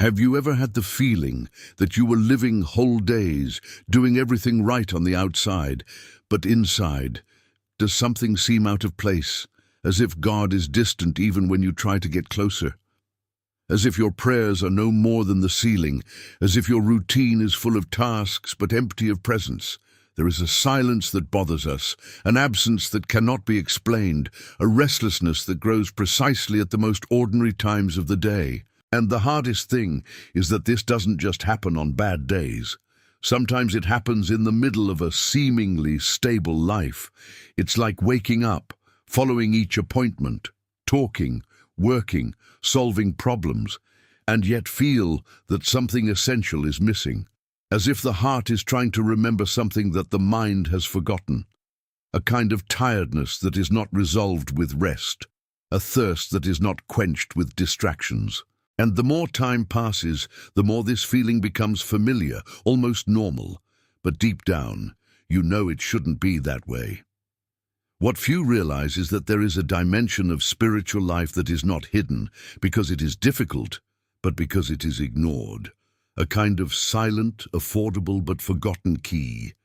Have you ever had the feeling that you were living whole days, doing everything right on the outside, but inside, does something seem out of place, as if God is distant even when you try to get closer? As if your prayers are no more than the ceiling, as if your routine is full of tasks but empty of presence? There is a silence that bothers us, an absence that cannot be explained, a restlessness that grows precisely at the most ordinary times of the day. And the hardest thing is that this doesn't just happen on bad days. Sometimes it happens in the middle of a seemingly stable life. It's like waking up, following each appointment, talking, working, solving problems, and yet feel that something essential is missing, as if the heart is trying to remember something that the mind has forgotten. A kind of tiredness that is not resolved with rest, a thirst that is not quenched with distractions. And the more time passes, the more this feeling becomes familiar, almost normal. But deep down, you know it shouldn't be that way. What few realize is that there is a dimension of spiritual life that is not hidden because it is difficult, but because it is ignored. A kind of silent, affordable, but forgotten key.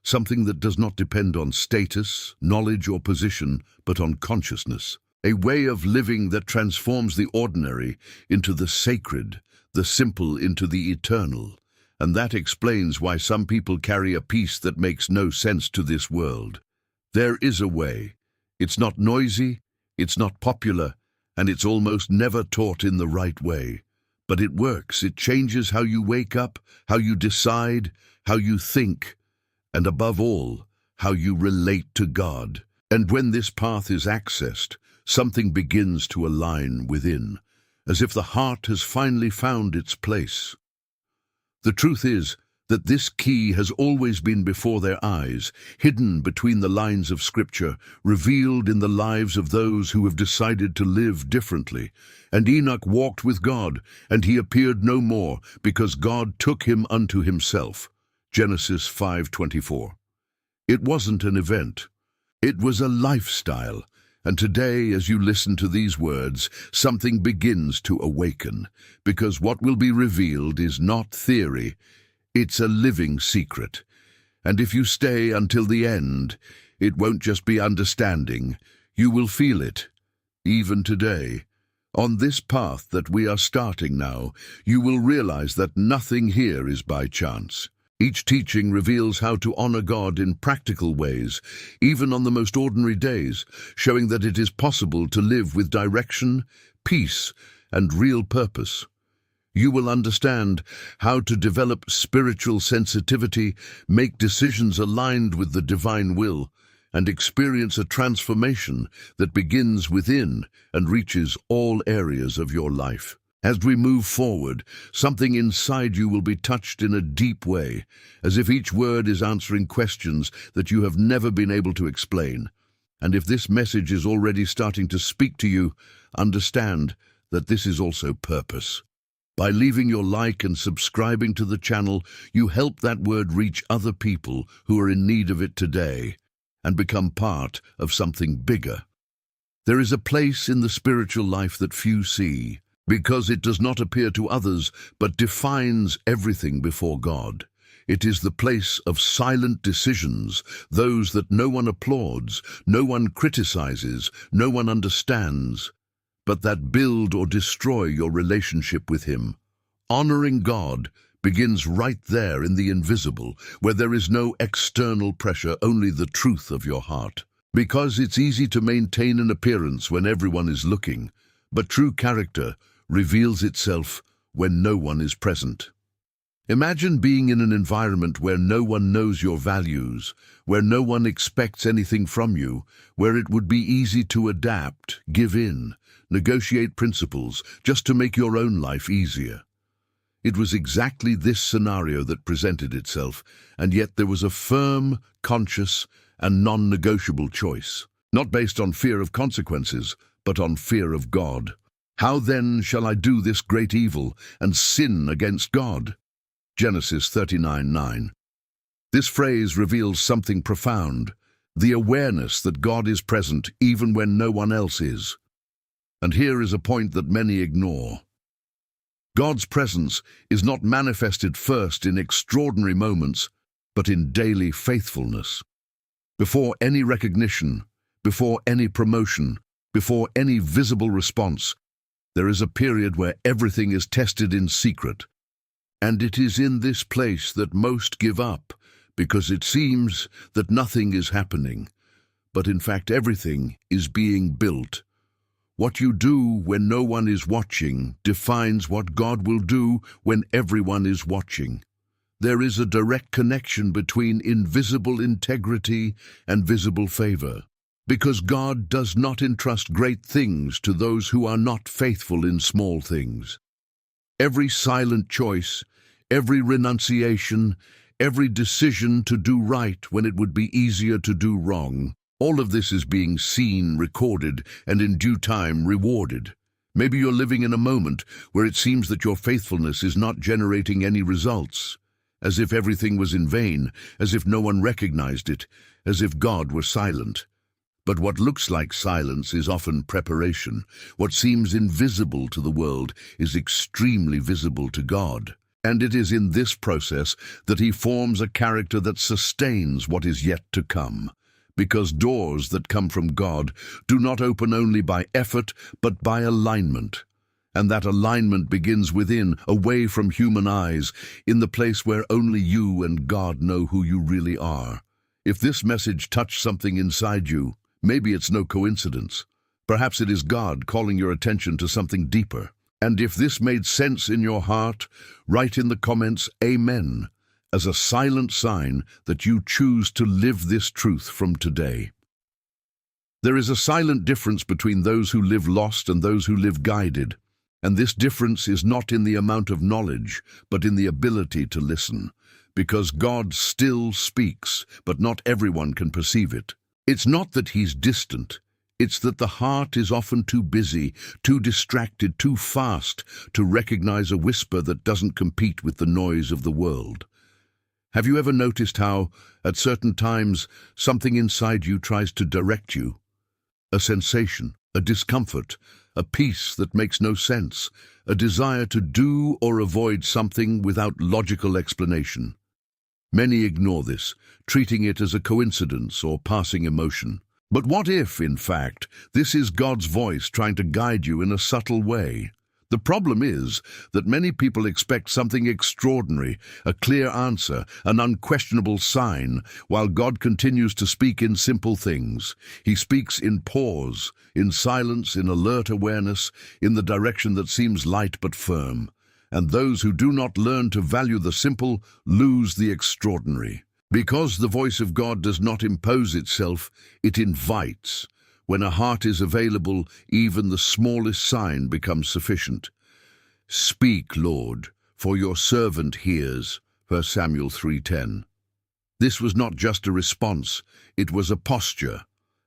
Something that does not depend on status, knowledge, or position, but on consciousness. A way of living that transforms the ordinary into the sacred, the simple into the eternal. And that explains why some people carry a peace that makes no sense to this world. There is a way. It's not noisy, it's not popular, and it's almost never taught in the right way. But it works. It changes how you wake up, how you decide, how you think, and above all, how you relate to God. And when this path is accessed, something begins to align within, as if the heart has finally found its place. The truth is that this key has always been before their eyes, hidden between the lines of Scripture, revealed in the lives of those who have decided to live differently. And Enoch walked with God, and he appeared no more, because God took him unto himself. Genesis 5:24. It wasn't an event. It was a lifestyle. And today, as you listen to these words, something begins to awaken, because what will be revealed is not theory, it's a living secret. And if you stay until the end, it won't just be understanding, you will feel it. Even today, on this path that we are starting now, you will realize that nothing here is by chance. Each teaching reveals how to honor God in practical ways, even on the most ordinary days, showing that it is possible to live with direction, peace, and real purpose. You will understand how to develop spiritual sensitivity, make decisions aligned with the divine will, and experience a transformation that begins within and reaches all areas of your life. As we move forward, something inside you will be touched in a deep way, as if each word is answering questions that you have never been able to explain. And if this message is already starting to speak to you, understand that this is also purpose. By leaving your like and subscribing to the channel, you help that word reach other people who are in need of it today and become part of something bigger. There is a place in the spiritual life that few see, because it does not appear to others, but defines everything before God. It is the place of silent decisions, those that no one applauds, no one criticizes, no one understands, but that build or destroy your relationship with Him. Honoring God begins right there in the invisible, where there is no external pressure, only the truth of your heart. Because it's easy to maintain an appearance when everyone is looking, but true character reveals itself when no one is present. Imagine being in an environment where no one knows your values, where no one expects anything from you, where it would be easy to adapt, give in, negotiate principles just to make your own life easier. It was exactly this scenario that presented itself, and yet there was a firm, conscious, and non-negotiable choice, not based on fear of consequences, but on fear of God. How then shall I do this great evil and sin against God? Genesis 39:9. This phrase reveals something profound, the awareness that God is present even when no one else is. And here is a point that many ignore. God's presence is not manifested first in extraordinary moments, but in daily faithfulness. Before any recognition, before any promotion, before any visible response, there is a period where everything is tested in secret. And it is in this place that most give up, because it seems that nothing is happening, but in fact everything is being built. What you do when no one is watching defines what God will do when everyone is watching. There is a direct connection between invisible integrity and visible favor, because God does not entrust great things to those who are not faithful in small things. Every silent choice, every renunciation, every decision to do right when it would be easier to do wrong, all of this is being seen, recorded, and in due time rewarded. Maybe you're living in a moment where it seems that your faithfulness is not generating any results, as if everything was in vain, as if no one recognized it, as if God were silent. But what looks like silence is often preparation. What seems invisible to the world is extremely visible to God. And it is in this process that He forms a character that sustains what is yet to come. Because doors that come from God do not open only by effort, but by alignment. And that alignment begins within, away from human eyes, in the place where only you and God know who you really are. If this message touched something inside you, maybe it's no coincidence. Perhaps it is God calling your attention to something deeper. And if this made sense in your heart, write in the comments, Amen, as a silent sign that you choose to live this truth from today. There is a silent difference between those who live lost and those who live guided. And this difference is not in the amount of knowledge, but in the ability to listen. Because God still speaks, but not everyone can perceive it. It's not that He's distant. It's that the heart is often too busy, too distracted, too fast to recognize a whisper that doesn't compete with the noise of the world. Have you ever noticed how, at certain times, something inside you tries to direct you? A sensation, a discomfort, a peace that makes no sense, a desire to do or avoid something without logical explanation. Many ignore this, treating it as a coincidence or passing emotion. But what if, in fact, this is God's voice trying to guide you in a subtle way? The problem is that many people expect something extraordinary, a clear answer, an unquestionable sign, while God continues to speak in simple things. He speaks in pause, in silence, in alert awareness, in the direction that seems light but firm. And those who do not learn to value the simple lose the extraordinary. Because the voice of God does not impose itself, it invites. When a heart is available, even the smallest sign becomes sufficient. Speak, Lord, for your servant hears. 1 Samuel 3:10. This was not just a response, it was a posture,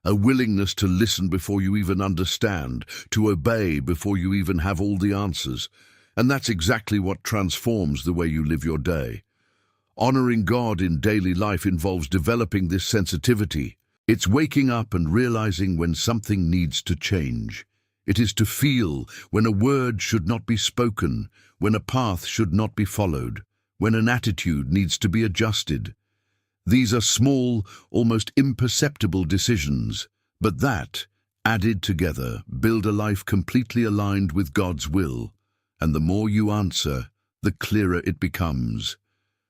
a willingness to listen before you even understand, to obey before you even have all the answers. And that's exactly what transforms the way you live your day. Honoring God in daily life involves developing this sensitivity. It's waking up and realizing when something needs to change. It is to feel when a word should not be spoken, when a path should not be followed, when an attitude needs to be adjusted. These are small, almost imperceptible decisions, but that, added together, build a life completely aligned with God's will. And the more you answer, the clearer it becomes.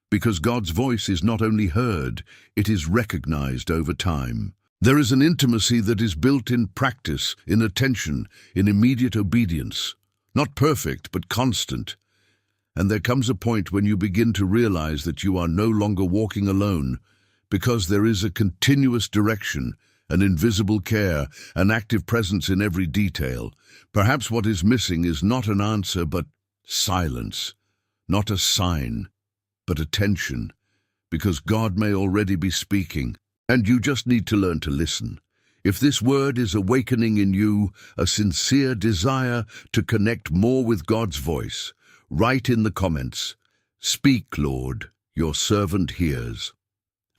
Because God's voice is not only heard, it is recognized over time. There is an intimacy that is built in practice, in attention, in immediate obedience. Not perfect, but constant. And there comes a point when you begin to realize that you are no longer walking alone, because there is a continuous direction, an invisible care, an active presence in every detail. Perhaps what is missing is not an answer, but silence. Not a sign, but attention, because God may already be speaking, and you just need to learn to listen. If this word is awakening in you a sincere desire to connect more with God's voice, write in the comments, "Speak, Lord, your servant hears."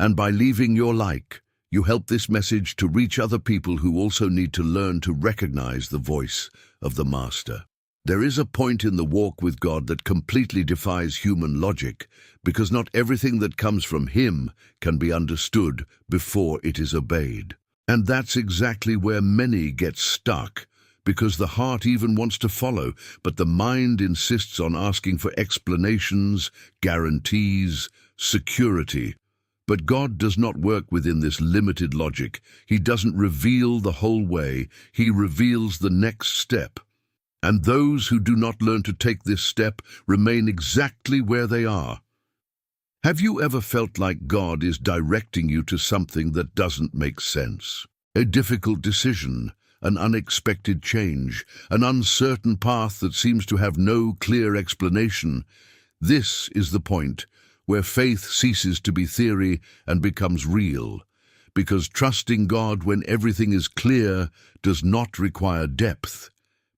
And by leaving your like, you help this message to reach other people who also need to learn to recognize the voice of the Master. There is a point in the walk with God that completely defies human logic, because not everything that comes from Him can be understood before it is obeyed. And that's exactly where many get stuck, because the heart even wants to follow, but the mind insists on asking for explanations, guarantees, security. But God does not work within this limited logic. He doesn't reveal the whole way. He reveals the next step. And those who do not learn to take this step remain exactly where they are. Have you ever felt like God is directing you to something that doesn't make sense? A difficult decision, an unexpected change, an uncertain path that seems to have no clear explanation. This is the point where faith ceases to be theory and becomes real, because trusting God when everything is clear does not require depth,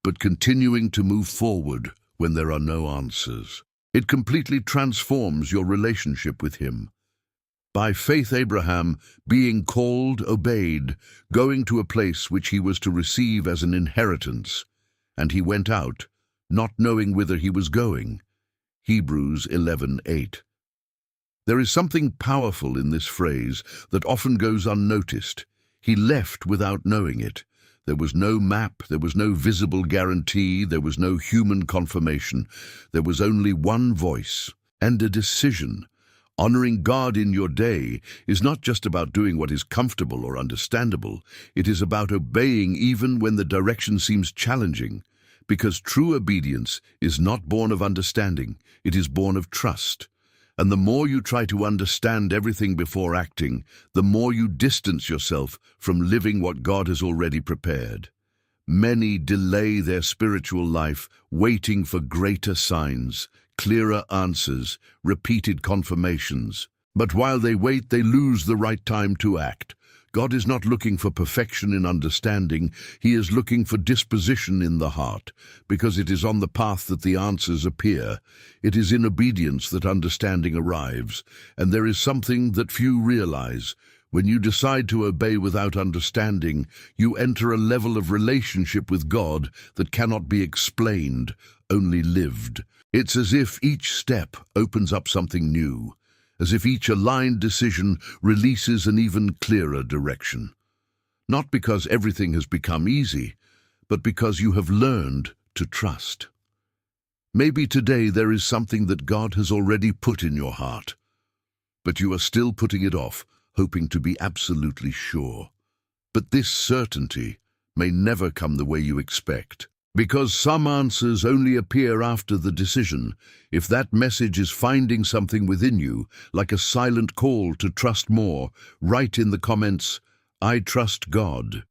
but continuing to move forward when there are no answers. It completely transforms your relationship with Him. By faith Abraham, being called, obeyed, going to a place which he was to receive as an inheritance, and he went out, not knowing whither he was going. Hebrews 11:8. There is something powerful in this phrase that often goes unnoticed. He left without knowing it. There was no map, there was no visible guarantee, there was no human confirmation. There was only one voice and a decision. Honoring God in your day is not just about doing what is comfortable or understandable. It is about obeying even when the direction seems challenging, because true obedience is not born of understanding, it is born of trust. And the more you try to understand everything before acting, the more you distance yourself from living what God has already prepared. Many delay their spiritual life, waiting for greater signs, clearer answers, repeated confirmations. But while they wait, they lose the right time to act. God is not looking for perfection in understanding. He is looking for disposition in the heart, because it is on the path that the answers appear. It is in obedience that understanding arrives, and there is something that few realize. When you decide to obey without understanding, you enter a level of relationship with God that cannot be explained, only lived. It's as if each step opens up something new, as if each aligned decision releases an even clearer direction. Not because everything has become easy, but because you have learned to trust. Maybe today there is something that God has already put in your heart, but you are still putting it off, hoping to be absolutely sure. But this certainty may never come the way you expect, because some answers only appear after the decision. If that message is finding something within you, like a silent call to trust more, write in the comments, "I trust God."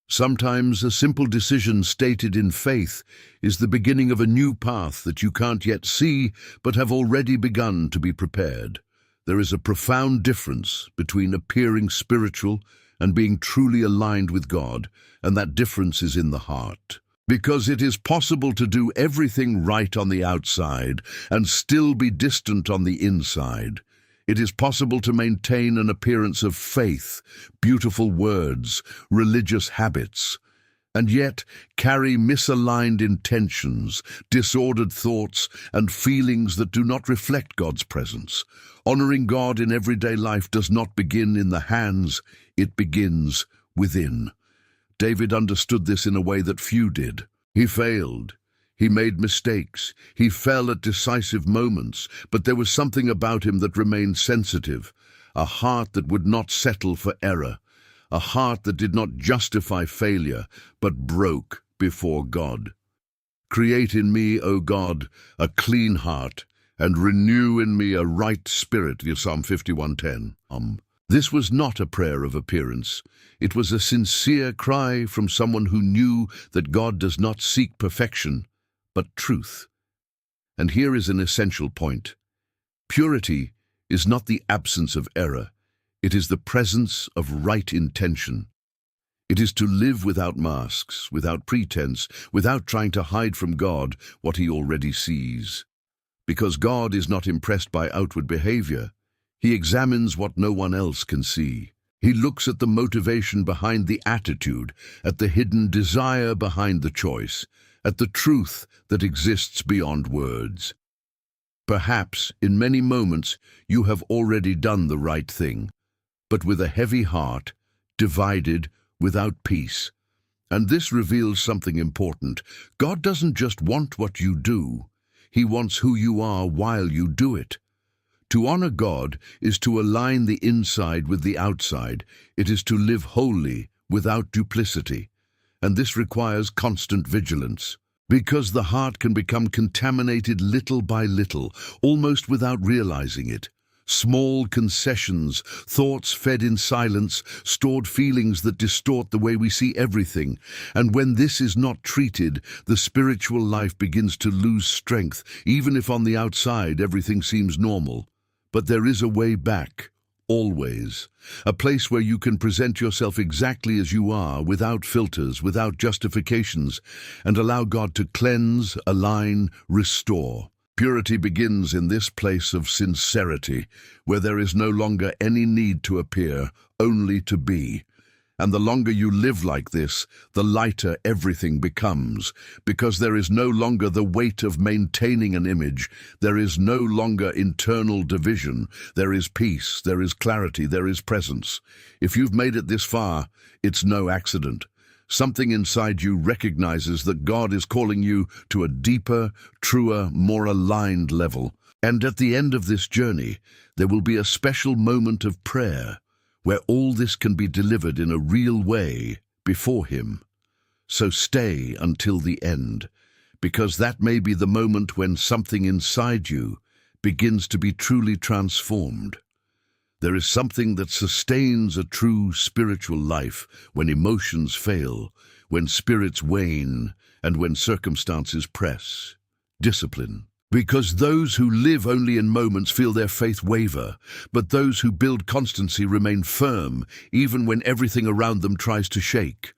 Sometimes a simple decision stated in faith is the beginning of a new path that you can't yet see, but have already begun to be prepared. There is a profound difference between appearing spiritual and being truly aligned with God, and that difference is in the heart. Because it is possible to do everything right on the outside and still be distant on the inside. It is possible to maintain an appearance of faith, beautiful words, religious habits, and yet carry misaligned intentions, disordered thoughts, and feelings that do not reflect God's presence. Honoring God in everyday life does not begin in the hands, it begins within. David understood this in a way that few did. He failed. He made mistakes. He fell at decisive moments, but there was something about him that remained sensitive, a heart that would not settle for error, a heart that did not justify failure, but broke before God. "Create in me, O God, a clean heart, and renew in me a right spirit," Psalm 51:10. This was not a prayer of appearance. It was a sincere cry from someone who knew that God does not seek perfection, but truth. And here is an essential point. Purity is not the absence of error. It is the presence of right intention. It is to live without masks, without pretense, without trying to hide from God what He already sees. Because God is not impressed by outward behavior, He examines what no one else can see. He looks at the motivation behind the attitude, at the hidden desire behind the choice, at the truth that exists beyond words. Perhaps, in many moments, you have already done the right thing, but with a heavy heart, divided, without peace. And this reveals something important. God doesn't just want what you do. He wants who you are while you do it. To honor God is to align the inside with the outside. It is to live wholly, without duplicity. And this requires constant vigilance, because the heart can become contaminated little by little, almost without realizing it. Small concessions, thoughts fed in silence, stored feelings that distort the way we see everything. And when this is not treated, the spiritual life begins to lose strength, even if on the outside everything seems normal. But there is a way back. Always. A place where you can present yourself exactly as you are, without filters, without justifications, and allow God to cleanse, align, restore. Purity begins in this place of sincerity, where there is no longer any need to appear, only to be. And the longer you live like this, the lighter everything becomes, because there is no longer the weight of maintaining an image. There is no longer internal division. There is peace, there is clarity, there is presence. If you've made it this far, it's no accident. Something inside you recognizes that God is calling you to a deeper, truer, more aligned level. And at the end of this journey, there will be a special moment of prayer, where all this can be delivered in a real way before Him. So stay until the end, because that may be the moment when something inside you begins to be truly transformed. There is something that sustains a true spiritual life when emotions fail, when spirits wane, and when circumstances press. Discipline. Because those who live only in moments feel their faith waver, but those who build constancy remain firm, even when everything around them tries to shake.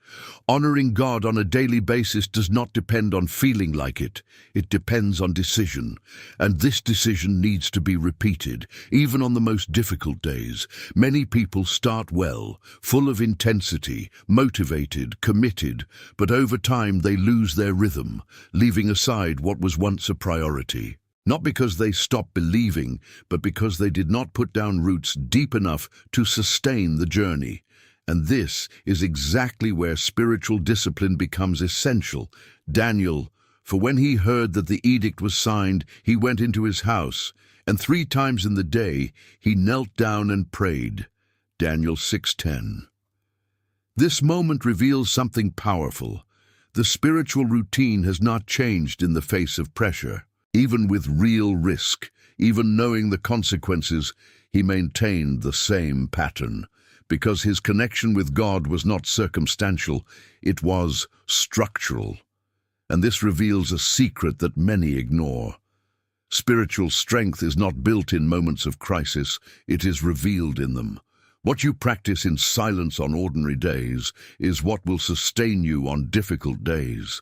Honoring God on a daily basis does not depend on feeling like it. It depends on decision. And this decision needs to be repeated, even on the most difficult days. Many people start well, full of intensity, motivated, committed, but over time they lose their rhythm, leaving aside what was once a priority. Not because they stopped believing, but because they did not put down roots deep enough to sustain the journey. And this is exactly where spiritual discipline becomes essential. Daniel, for when he heard that the edict was signed, he went into his house, and 3 times in the day he knelt down and prayed. Daniel 6:10. This moment reveals something powerful. The spiritual routine has not changed in the face of pressure. Even with real risk, even knowing the consequences, he maintained the same pattern. Because his connection with God was not circumstantial, it was structural. And this reveals a secret that many ignore. Spiritual strength is not built in moments of crisis, it is revealed in them. What you practice in silence on ordinary days is what will sustain you on difficult days.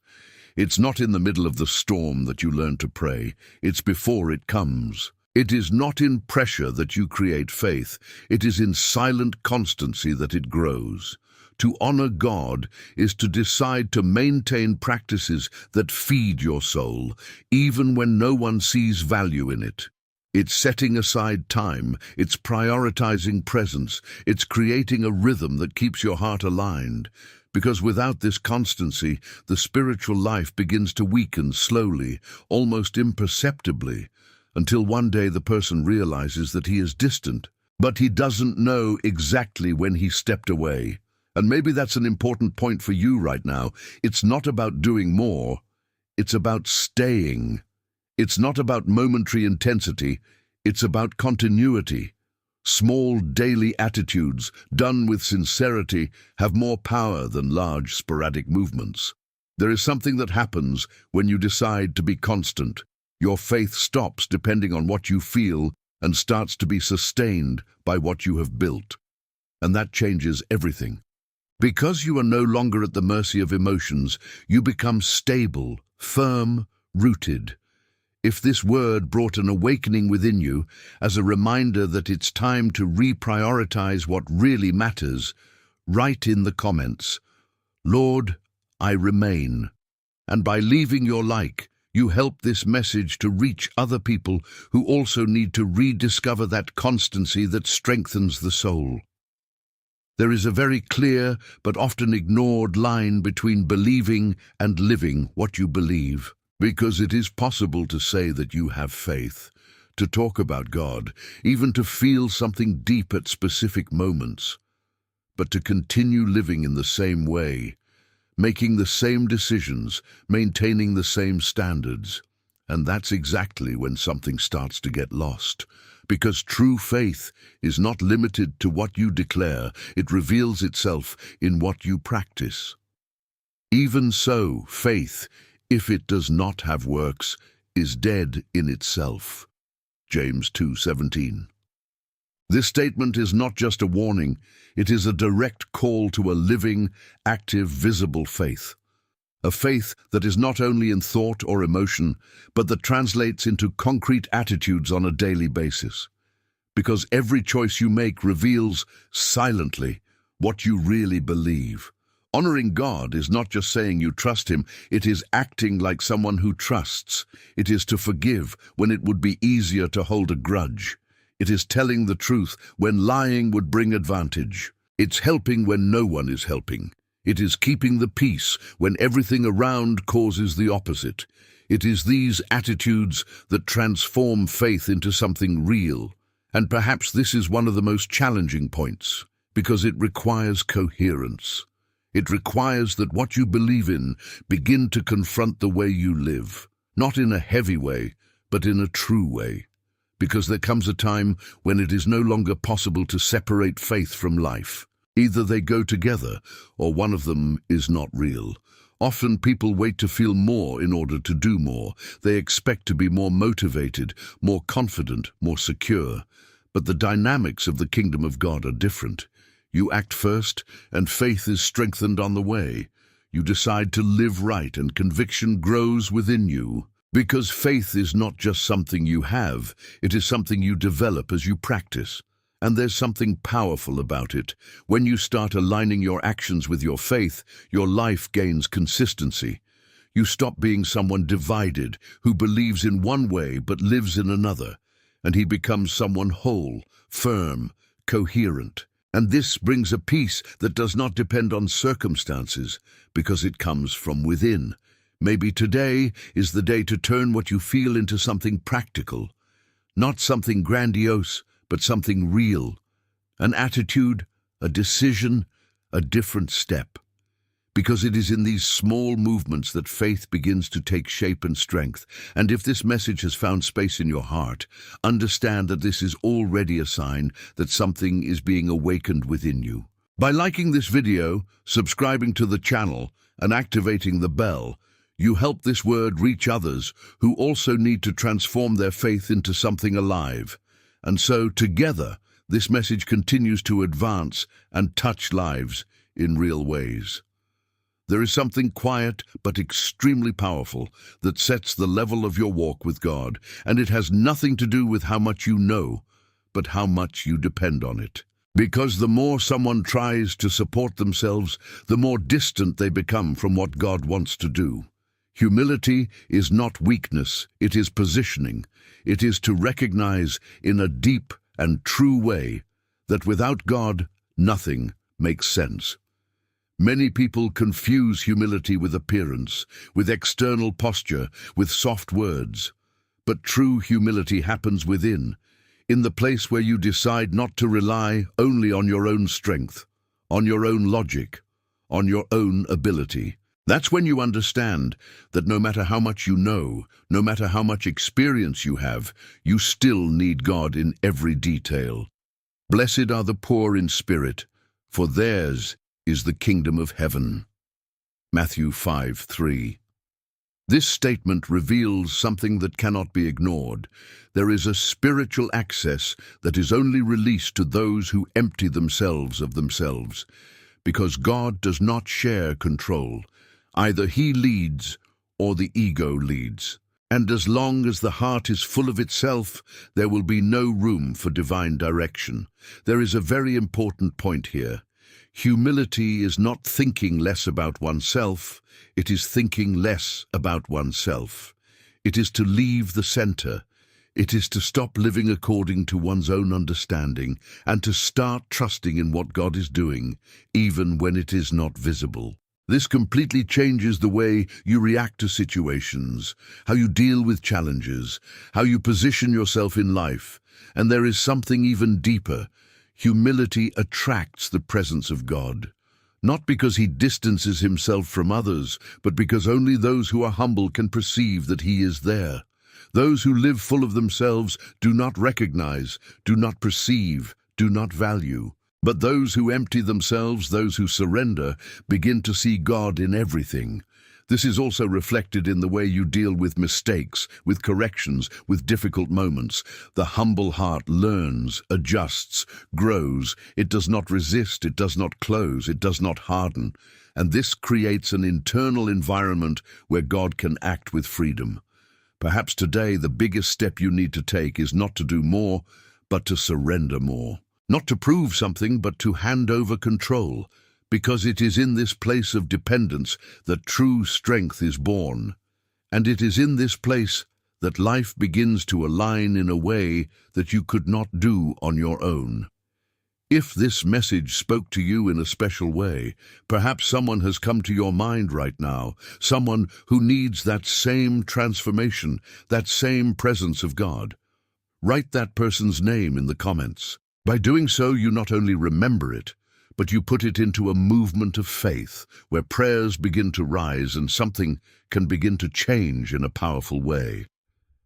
It's not in the middle of the storm that you learn to pray, it's before it comes. It is not in pressure that you create faith, it is in silent constancy that it grows. To honor God is to decide to maintain practices that feed your soul, even when no one sees value in it. It's setting aside time, it's prioritizing presence, it's creating a rhythm that keeps your heart aligned. Because without this constancy, the spiritual life begins to weaken slowly, almost imperceptibly, until one day the person realizes that he is distant, but he doesn't know exactly when he stepped away. And maybe that's an important point for you right now. It's not about doing more, it's about staying. It's not about momentary intensity, it's about continuity. Small daily attitudes, done with sincerity, have more power than large sporadic movements. There is something that happens when you decide to be constant. Your faith stops depending on what you feel and starts to be sustained by what you have built. And that changes everything. Because you are no longer at the mercy of emotions, you become stable, firm, rooted. If this word brought an awakening within you, as a reminder that it's time to reprioritize what really matters, write in the comments, "Lord, I remain." And by leaving your like, you help this message to reach other people who also need to rediscover that constancy that strengthens the soul. There is a very clear but often ignored line between believing and living what you believe, because it is possible to say that you have faith, to talk about God, even to feel something deep at specific moments, but to continue living in the same way, making the same decisions, maintaining the same standards. And that's exactly when something starts to get lost. Because true faith is not limited to what you declare, it reveals itself in what you practice. Even so, faith, if it does not have works, is dead in itself. James 2:17. This statement is not just a warning, it is a direct call to a living, active, visible faith. A faith that is not only in thought or emotion, but that translates into concrete attitudes on a daily basis. Because every choice you make reveals, silently, what you really believe. Honoring God is not just saying you trust Him, it is acting like someone who trusts. It is to forgive when it would be easier to hold a grudge. It is telling the truth when lying would bring advantage. It's helping when no one is helping. It is keeping the peace when everything around causes the opposite. It is these attitudes that transform faith into something real. And perhaps this is one of the most challenging points, because it requires coherence. It requires that what you believe in begin to confront the way you live, not in a heavy way, but in a true way. Because there comes a time when it is no longer possible to separate faith from life. Either they go together, or one of them is not real. Often people wait to feel more in order to do more. They expect to be more motivated, more confident, more secure. But the dynamics of the kingdom of God are different. You act first, and faith is strengthened on the way. You decide to live right, and conviction grows within you. Because faith is not just something you have, it is something you develop as you practice. And there's something powerful about it. When you start aligning your actions with your faith, your life gains consistency. You stop being someone divided, who believes in one way but lives in another, and he becomes someone whole, firm, coherent. And this brings a peace that does not depend on circumstances, because it comes from within. Maybe today is the day to turn what you feel into something practical, not something grandiose, but something real, an attitude, a decision, a different step. Because it is in these small movements that faith begins to take shape and strength. And if this message has found space in your heart, understand that this is already a sign that something is being awakened within you. By liking this video, subscribing to the channel, and activating the bell, you help this word reach others who also need to transform their faith into something alive. And so, together, this message continues to advance and touch lives in real ways. There is something quiet but extremely powerful that sets the level of your walk with God, and it has nothing to do with how much you know, but how much you depend on it. Because the more someone tries to support themselves, the more distant they become from what God wants to do. Humility is not weakness, it is positioning. It is to recognize in a deep and true way that without God, nothing makes sense. Many people confuse humility with appearance, with external posture, with soft words. But true humility happens within, in the place where you decide not to rely only on your own strength, on your own logic, on your own ability. That's when you understand that no matter how much you know, no matter how much experience you have, you still need God in every detail. Blessed are the poor in spirit, for theirs is the kingdom of heaven. Matthew 5:3. This statement reveals something that cannot be ignored. There is a spiritual access that is only released to those who empty themselves of themselves, because God does not share control. Either He leads or the ego leads. And as long as the heart is full of itself, there will be no room for divine direction. There is a very important point here. Humility is not thinking less about oneself, it is thinking less about oneself. It is to leave the center. It is to stop living according to one's own understanding and to start trusting in what God is doing, even when it is not visible. This completely changes the way you react to situations, how you deal with challenges, how you position yourself in life. And there is something even deeper. Humility attracts the presence of God, not because he distances himself from others, but because only those who are humble can perceive that he is there. Those who live full of themselves do not recognize, do not perceive, do not value. But those who empty themselves, those who surrender, begin to see God in everything. This is also reflected in the way you deal with mistakes, with corrections, with difficult moments. The humble heart learns, adjusts, grows. It does not resist, it does not close, it does not harden. And this creates an internal environment where God can act with freedom. Perhaps today the biggest step you need to take is not to do more, but to surrender more. Not to prove something, but to hand over control. Because it is in this place of dependence that true strength is born. And it is in this place that life begins to align in a way that you could not do on your own. If this message spoke to you in a special way, perhaps someone has come to your mind right now, someone who needs that same transformation, that same presence of God. Write that person's name in the comments. By doing so, you not only remember it, but you put it into a movement of faith where prayers begin to rise and something can begin to change in a powerful way.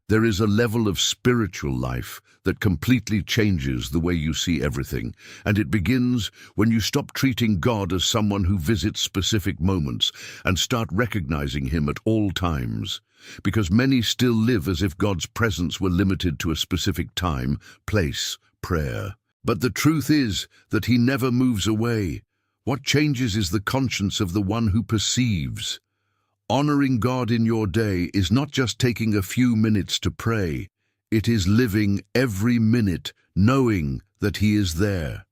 There is a level of spiritual life that completely changes the way you see everything, and it begins when you stop treating God as someone who visits specific moments and start recognizing him at all times. Because many still live as if God's presence were limited to a specific time, place, prayer. But the truth is that he never moves away. What changes is the conscience of the one who perceives. Honoring God in your day is not just taking a few minutes to pray. It is living every minute knowing that he is there,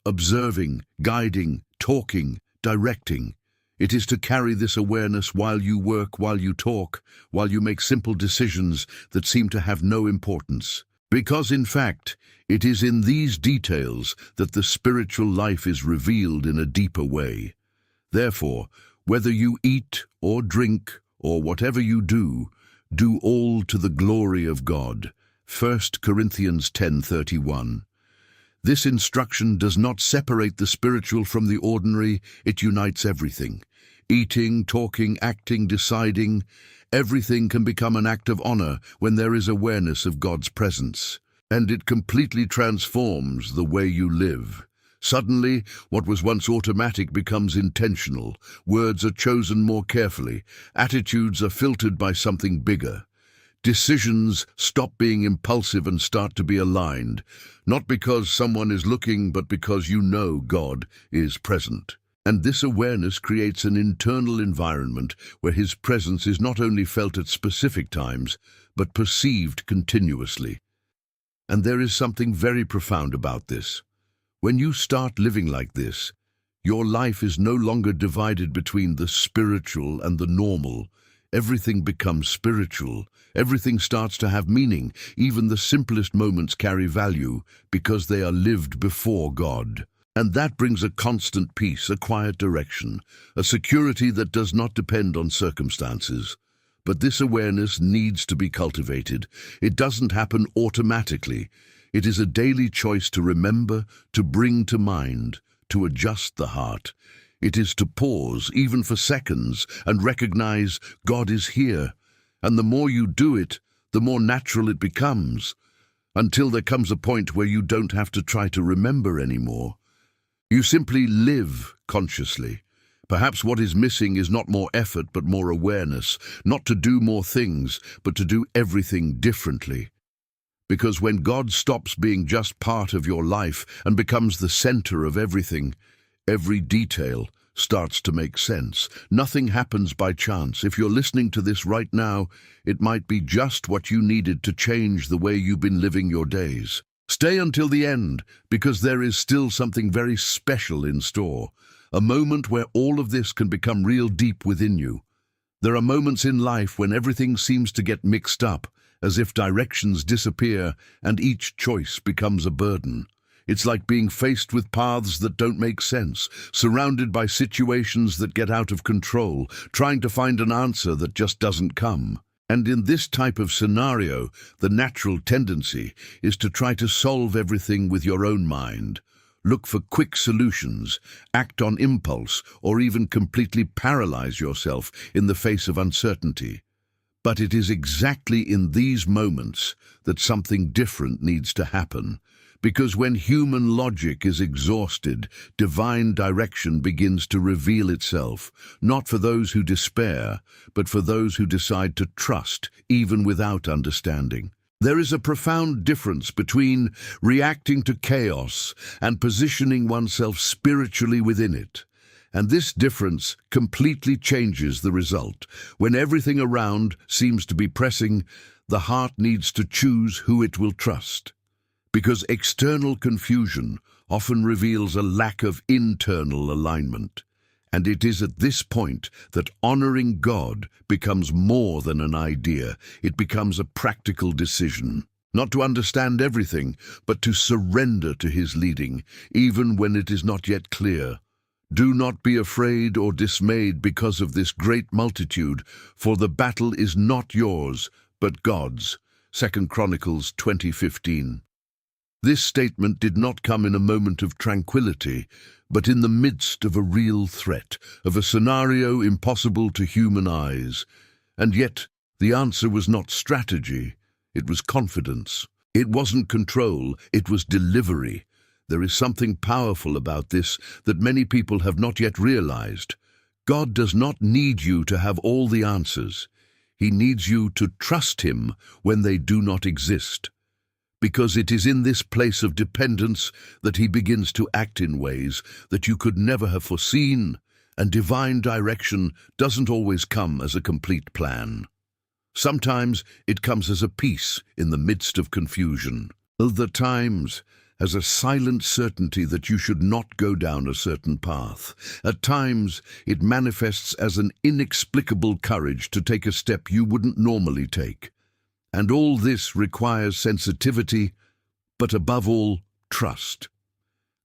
observing, guiding, talking, directing. It is to carry this awareness while you work, while you talk, while you make simple decisions that seem to have no importance. Because, in fact, it is in these details that the spiritual life is revealed in a deeper way. Therefore, whether you eat or drink or whatever you do all to the glory of God. 1 Corinthians 10:31. This instruction does not separate the spiritual from the ordinary, it unites everything. Eating, talking, acting, deciding, everything can become an act of honor when there is awareness of God's presence. And it completely transforms the way you live. Suddenly, what was once automatic becomes intentional. Words are chosen more carefully. Attitudes are filtered by something bigger. Decisions stop being impulsive and start to be aligned, not because someone is looking, but because you know God is present. And this awareness creates an internal environment where his presence is not only felt at specific times, but perceived continuously. And there is something very profound about this. When you start living like this, your life is no longer divided between the spiritual and the normal. Everything becomes spiritual. Everything starts to have meaning. Even the simplest moments carry value because they are lived before God. And that brings a constant peace, a quiet direction, a security that does not depend on circumstances. But this awareness needs to be cultivated. It doesn't happen automatically. It is a daily choice to remember, to bring to mind, to adjust the heart. It is to pause, even for seconds, and recognize God is here. And the more you do it, the more natural it becomes, until there comes a point where you don't have to try to remember anymore. You simply live consciously. Perhaps what is missing is not more effort, but more awareness, not to do more things, but to do everything differently. Because when God stops being just part of your life and becomes the center of everything, every detail starts to make sense. Nothing happens by chance. If you're listening to this right now, it might be just what you needed to change the way you've been living your days. Stay until the end, because there is still something very special in store, a moment where all of this can become real deep within you. There are moments in life when everything seems to get mixed up, as if directions disappear and each choice becomes a burden. It's like being faced with paths that don't make sense, surrounded by situations that get out of control, trying to find an answer that just doesn't come. And in this type of scenario, the natural tendency is to try to solve everything with your own mind. Look for quick solutions, act on impulse, or even completely paralyze yourself in the face of uncertainty. But it is exactly in these moments that something different needs to happen. Because when human logic is exhausted, divine direction begins to reveal itself, not for those who despair, but for those who decide to trust, even without understanding. There is a profound difference between reacting to chaos and positioning oneself spiritually within it. And this difference completely changes the result. When everything around seems to be pressing, the heart needs to choose who it will trust. Because external confusion often reveals a lack of internal alignment. And it is at this point that honoring God becomes more than an idea. It becomes a practical decision. Not to understand everything, but to surrender to His leading, even when it is not yet clear. Do not be afraid or dismayed because of this great multitude, for the battle is not yours, but God's. 2 Chronicles 20:15. This statement did not come in a moment of tranquility, but in the midst of a real threat, of a scenario impossible to human eyes. And yet, the answer was not strategy, it was confidence. It wasn't control, it was delivery. There is something powerful about this that many people have not yet realized. God does not need you to have all the answers. He needs you to trust Him when they do not exist. Because it is in this place of dependence that He begins to act in ways that you could never have foreseen, and divine direction doesn't always come as a complete plan. Sometimes it comes as a peace in the midst of confusion. Other times, as a silent certainty that you should not go down a certain path. At times, it manifests as an inexplicable courage to take a step you wouldn't normally take. And all this requires sensitivity, but above all, trust.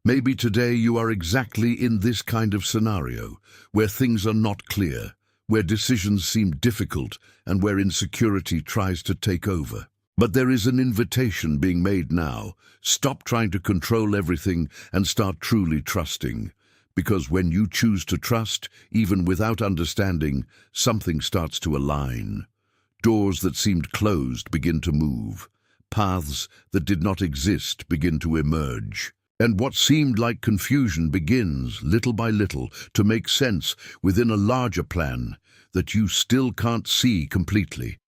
Maybe today you are exactly in this kind of scenario, where things are not clear, where decisions seem difficult, and where insecurity tries to take over. But there is an invitation being made now. Stop trying to control everything and start truly trusting. Because when you choose to trust, even without understanding, something starts to align. Doors that seemed closed begin to move. Paths that did not exist begin to emerge. And what seemed like confusion begins, little by little, to make sense within a larger plan that you still can't see completely.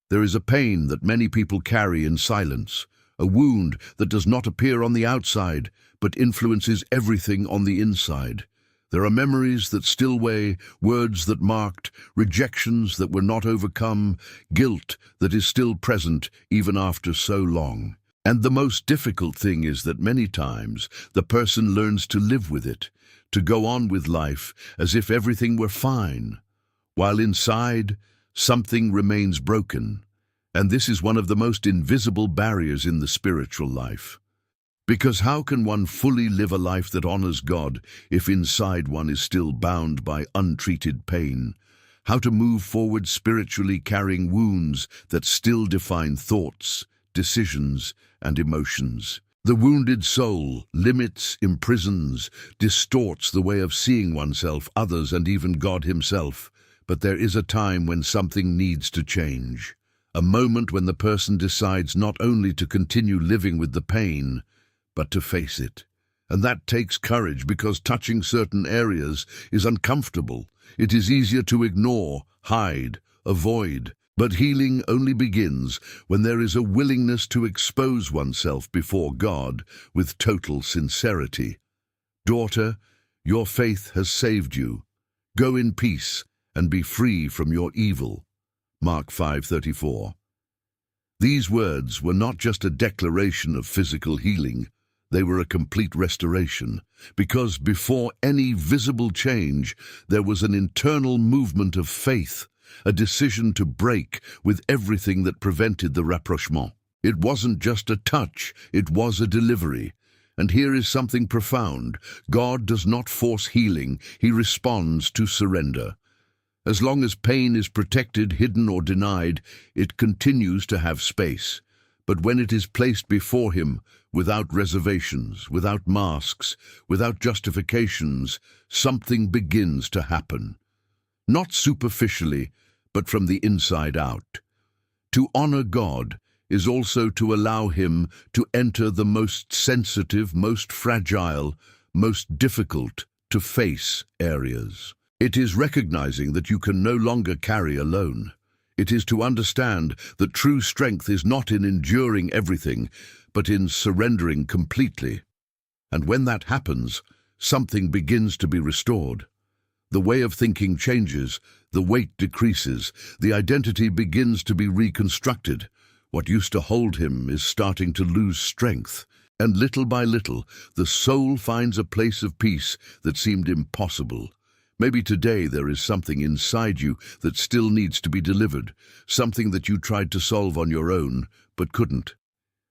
There is a pain that many people carry in silence, a wound that does not appear on the outside, but influences everything on the inside. There are memories that still weigh, words that marked, rejections that were not overcome, guilt that is still present even after so long. And the most difficult thing is that many times the person learns to live with it, to go on with life as if everything were fine, while inside something remains broken. And this is one of the most invisible barriers in the spiritual life. Because how can one fully live a life that honors God if inside one is still bound by untreated pain? How to move forward spiritually carrying wounds that still define thoughts, decisions, and emotions. The wounded soul limits, imprisons, distorts the way of seeing oneself, others, and even God Himself. But there is a time when something needs to change. A moment when the person decides not only to continue living with the pain, but to face it. And that takes courage because touching certain areas is uncomfortable. It is easier to ignore, hide, avoid. But healing only begins when there is a willingness to expose oneself before God with total sincerity. Daughter, your faith has saved you. Go in peace and be free from your evil. Mark 5:34. These words were not just a declaration of physical healing, they were a complete restoration, because before any visible change, there was an internal movement of faith, a decision to break with everything that prevented the rapprochement. It wasn't just a touch, it was a delivery. And here is something profound. God does not force healing, He responds to surrender. As long as pain is protected, hidden, or denied, it continues to have space. But when it is placed before Him, without reservations, without masks, without justifications, something begins to happen. Not superficially, but from the inside out. To honor God is also to allow Him to enter the most sensitive, most fragile, most difficult to face areas. It is recognizing that you can no longer carry alone. It is to understand that true strength is not in enduring everything, but in surrendering completely. And when that happens, something begins to be restored. The way of thinking changes, the weight decreases, the identity begins to be reconstructed. What used to hold him is starting to lose strength, and little by little, the soul finds a place of peace that seemed impossible. Maybe today there is something inside you that still needs to be delivered, something that you tried to solve on your own, but couldn't.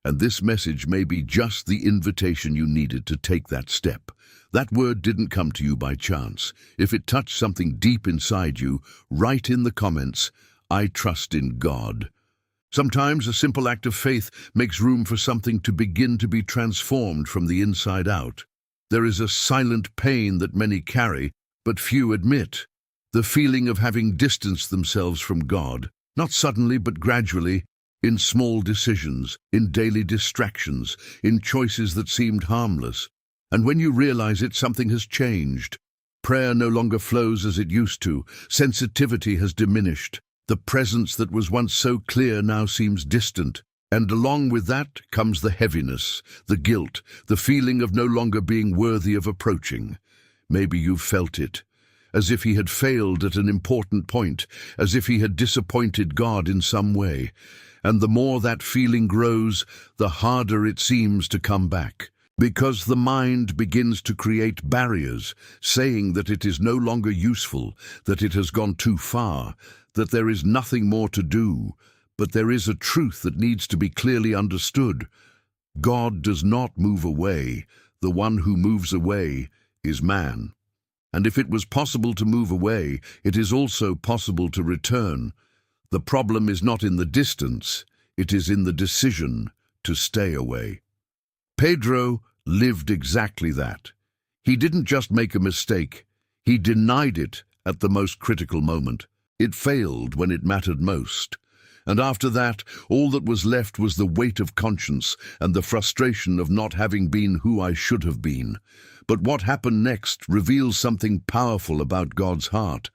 And this message may be just the invitation you needed to take that step. That word didn't come to you by chance. If it touched something deep inside you, write in the comments, "I trust in God." Sometimes a simple act of faith makes room for something to begin to be transformed from the inside out. There is a silent pain that many carry, but few admit. The feeling of having distanced themselves from God, not suddenly but gradually, in small decisions, in daily distractions, in choices that seemed harmless. And when you realize it, something has changed. Prayer no longer flows as it used to. Sensitivity has diminished. The presence that was once so clear now seems distant. And along with that comes the heaviness, the guilt, the feeling of no longer being worthy of approaching. Maybe you've felt it, as if He had failed at an important point, as if He had disappointed God in some way. And the more that feeling grows, the harder it seems to come back. Because the mind begins to create barriers, saying that it is no longer useful, that it has gone too far, that there is nothing more to do. But there is a truth that needs to be clearly understood. God does not move away. The one who moves away is man. And if it was possible to move away, it is also possible to return. The problem is not in the distance, it is in the decision to stay away. Pedro lived exactly that. He didn't just make a mistake, he denied it at the most critical moment. It failed when it mattered most. And after that, all that was left was the weight of conscience and the frustration of not having been who I should have been. But what happened next reveals something powerful about God's heart.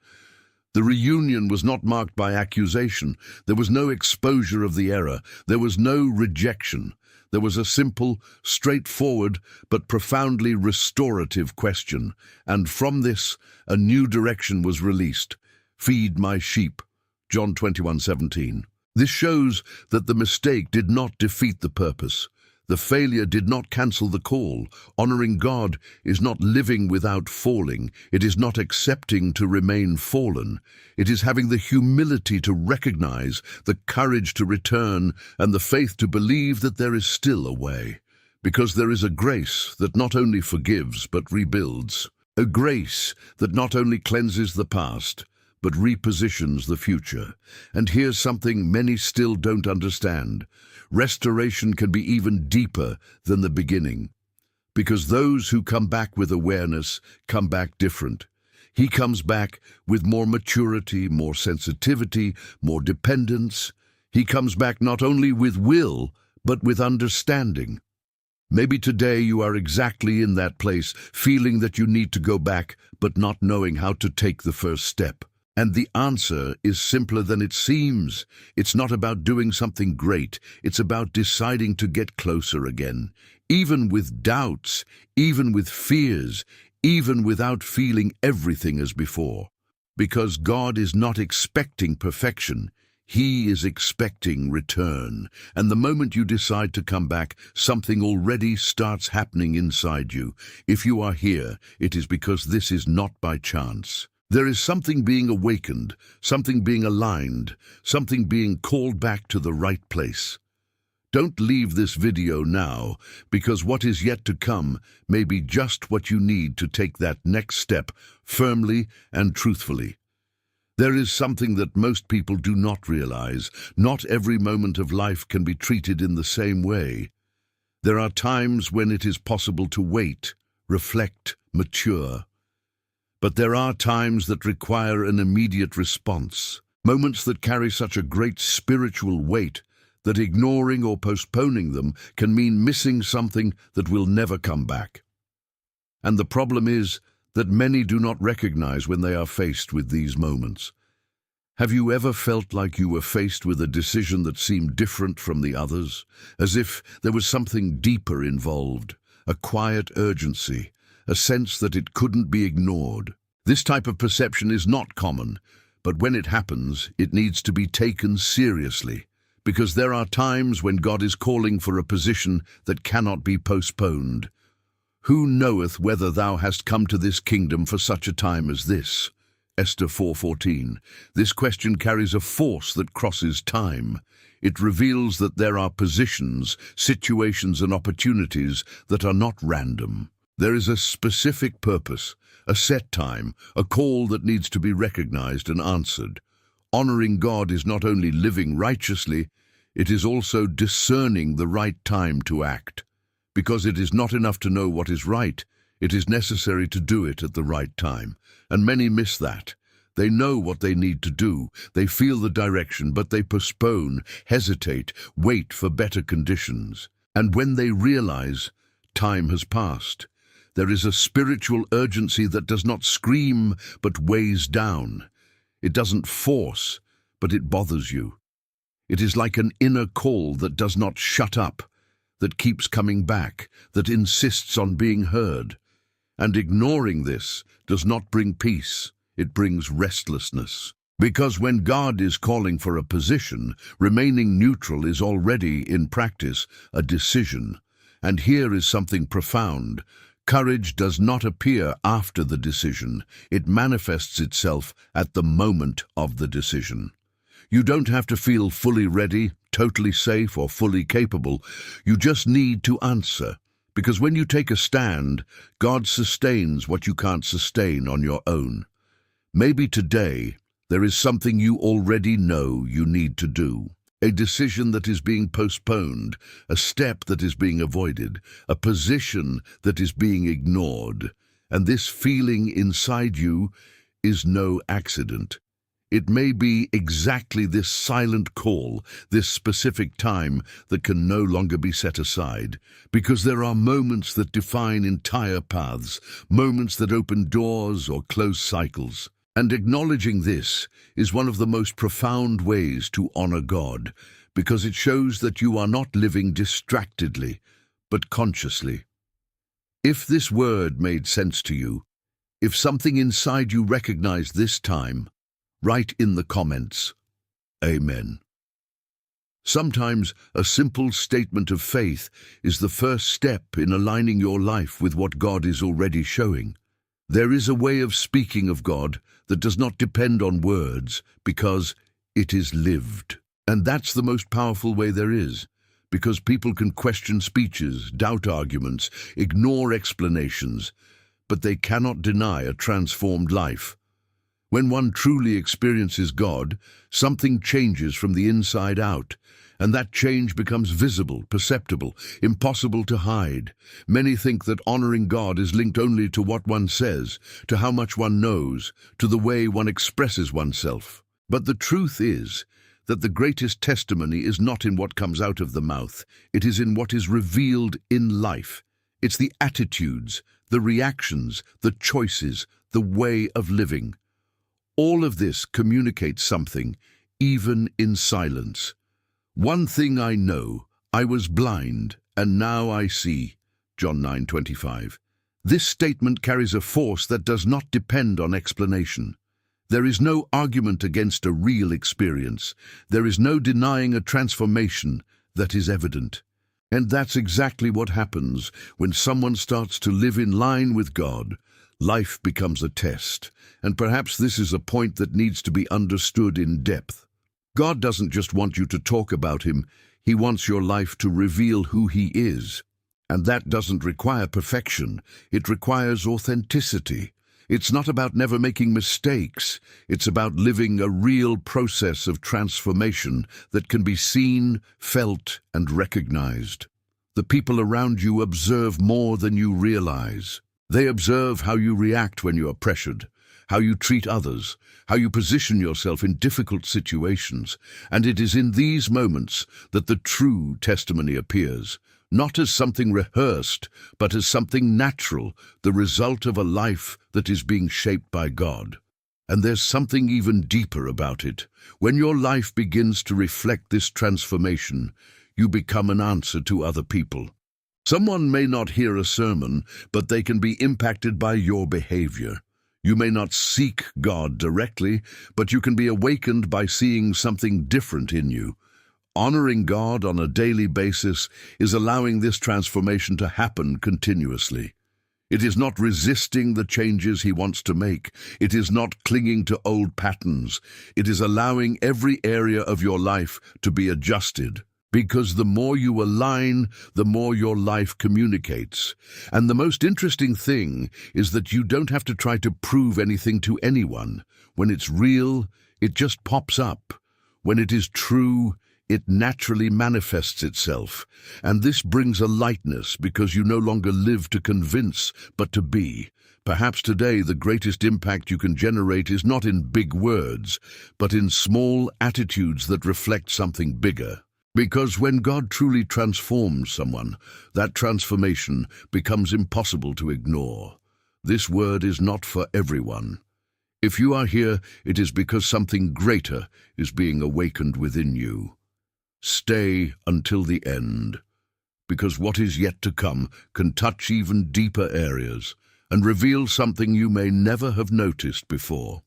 The reunion was not marked by accusation. There was no exposure of the error. There was no rejection. There was a simple, straightforward, but profoundly restorative question. And from this, a new direction was released. Feed my sheep. John 21:17. This shows that the mistake did not defeat the purpose. The failure did not cancel the call. Honoring God is not living without falling. It is not accepting to remain fallen. It is having the humility to recognize, the courage to return, and the faith to believe that there is still a way. Because there is a grace that not only forgives but rebuilds. A grace that not only cleanses the past, but repositions the future. And here's something many still don't understand. Restoration can be even deeper than the beginning. Because those who come back with awareness come back different. He comes back with more maturity, more sensitivity, more dependence. He comes back not only with will, but with understanding. Maybe today you are exactly in that place, feeling that you need to go back, but not knowing how to take the first step. And the answer is simpler than it seems. It's not about doing something great. It's about deciding to get closer again. Even with doubts, even with fears, even without feeling everything as before. Because God is not expecting perfection. He is expecting return, and the moment you decide to come back, something already starts happening inside you. If you are here, it is because this is not by chance. There is something being awakened, something being aligned, something being called back to the right place. Don't leave this video now, because what is yet to come may be just what you need to take that next step firmly and truthfully. There is something that most people do not realize. Not every moment of life can be treated in the same way. There are times when it is possible to wait, reflect, mature. But there are times that require an immediate response, moments that carry such a great spiritual weight that ignoring or postponing them can mean missing something that will never come back. And the problem is that many do not recognize when they are faced with these moments. Have you ever felt like you were faced with a decision that seemed different from the others, as if there was something deeper involved, a quiet urgency, a sense that it couldn't be ignored? This type of perception is not common, but when it happens, it needs to be taken seriously, because there are times when God is calling for a position that cannot be postponed. Who knoweth whether thou hast come to this kingdom for such a time as this? Esther 4:14. This question carries a force that crosses time. It reveals that there are positions, situations, and opportunities that are not random. There is a specific purpose, a set time, a call that needs to be recognized and answered. Honoring God is not only living righteously, it is also discerning the right time to act. Because it is not enough to know what is right, it is necessary to do it at the right time. And many miss that. They know what they need to do, they feel the direction, but they postpone, hesitate, wait for better conditions. And when they realize time has passed, there is a spiritual urgency that does not scream but weighs down. It doesn't force, but it bothers you. It is like an inner call that does not shut up, that keeps coming back, that insists on being heard. And ignoring this does not bring peace, it brings restlessness. Because when God is calling for a position, remaining neutral is already, in practice, a decision. And here is something profound. Courage does not appear after the decision. It manifests itself at the moment of the decision. You don't have to feel fully ready, totally safe, or fully capable. You just need to answer. Because when you take a stand, God sustains what you can't sustain on your own. Maybe today there is something you already know you need to do. A decision that is being postponed, a step that is being avoided, a position that is being ignored. And this feeling inside you is no accident. It may be exactly this silent call, this specific time that can no longer be set aside, because there are moments that define entire paths, moments that open doors or close cycles. And acknowledging this is one of the most profound ways to honor God, because it shows that you are not living distractedly, but consciously. If this word made sense to you, if something inside you recognized this time, write in the comments, Amen. Sometimes a simple statement of faith is the first step in aligning your life with what God is already showing. There is a way of speaking of God that does not depend on words because it is lived. And that's the most powerful way there is, because people can question speeches, doubt arguments, ignore explanations, but they cannot deny a transformed life. When one truly experiences God, something changes from the inside out, and that change becomes visible, perceptible, impossible to hide. Many think that honoring God is linked only to what one says, to how much one knows, to the way one expresses oneself. But the truth is that the greatest testimony is not in what comes out of the mouth, it is in what is revealed in life. It's the attitudes, the reactions, the choices, the way of living. All of this communicates something, even in silence. One thing I know, I was blind, and now I see. John 9:25. This statement carries a force that does not depend on explanation. There is no argument against a real experience. There is no denying a transformation that is evident. And that's exactly what happens when someone starts to live in line with God. Life becomes a test, and perhaps this is a point that needs to be understood in depth. God doesn't just want you to talk about Him, He wants your life to reveal who He is. And that doesn't require perfection, it requires authenticity. It's not about never making mistakes, it's about living a real process of transformation that can be seen, felt, and recognized. The people around you observe more than you realize. They observe how you react when you are pressured, how you treat others, how you position yourself in difficult situations, and it is in these moments that the true testimony appears, not as something rehearsed, but as something natural, the result of a life that is being shaped by God. And there's something even deeper about it. When your life begins to reflect this transformation, you become an answer to other people. Someone may not hear a sermon, but they can be impacted by your behavior. You may not seek God directly, but you can be awakened by seeing something different in you. Honoring God on a daily basis is allowing this transformation to happen continuously. It is not resisting the changes He wants to make. It is not clinging to old patterns. It is allowing every area of your life to be adjusted. Because the more you align, the more your life communicates. And the most interesting thing is that you don't have to try to prove anything to anyone. When it's real, it just pops up. When it is true, it naturally manifests itself. And this brings a lightness because you no longer live to convince, but to be. Perhaps today the greatest impact you can generate is not in big words, but in small attitudes that reflect something bigger. Because when God truly transforms someone, that transformation becomes impossible to ignore. This word is not for everyone. If you are here, it is because something greater is being awakened within you. Stay until the end, because what is yet to come can touch even deeper areas and reveal something you may never have noticed before.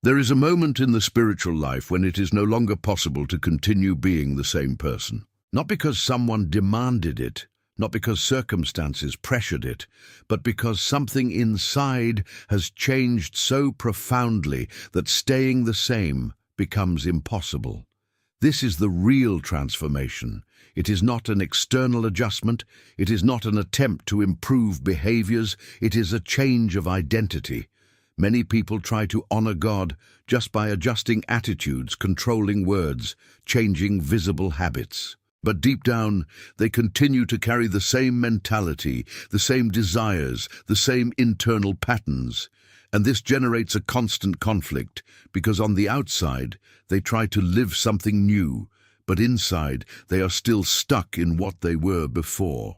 There is a moment in the spiritual life when it is no longer possible to continue being the same person. Not because someone demanded it, not because circumstances pressured it, but because something inside has changed so profoundly that staying the same becomes impossible. This is the real transformation. It is not an external adjustment. It is not an attempt to improve behaviors. It is a change of identity. Many people try to honor God just by adjusting attitudes, controlling words, changing visible habits. But deep down, they continue to carry the same mentality, the same desires, the same internal patterns. And this generates a constant conflict, because on the outside, they try to live something new, but inside, they are still stuck in what they were before.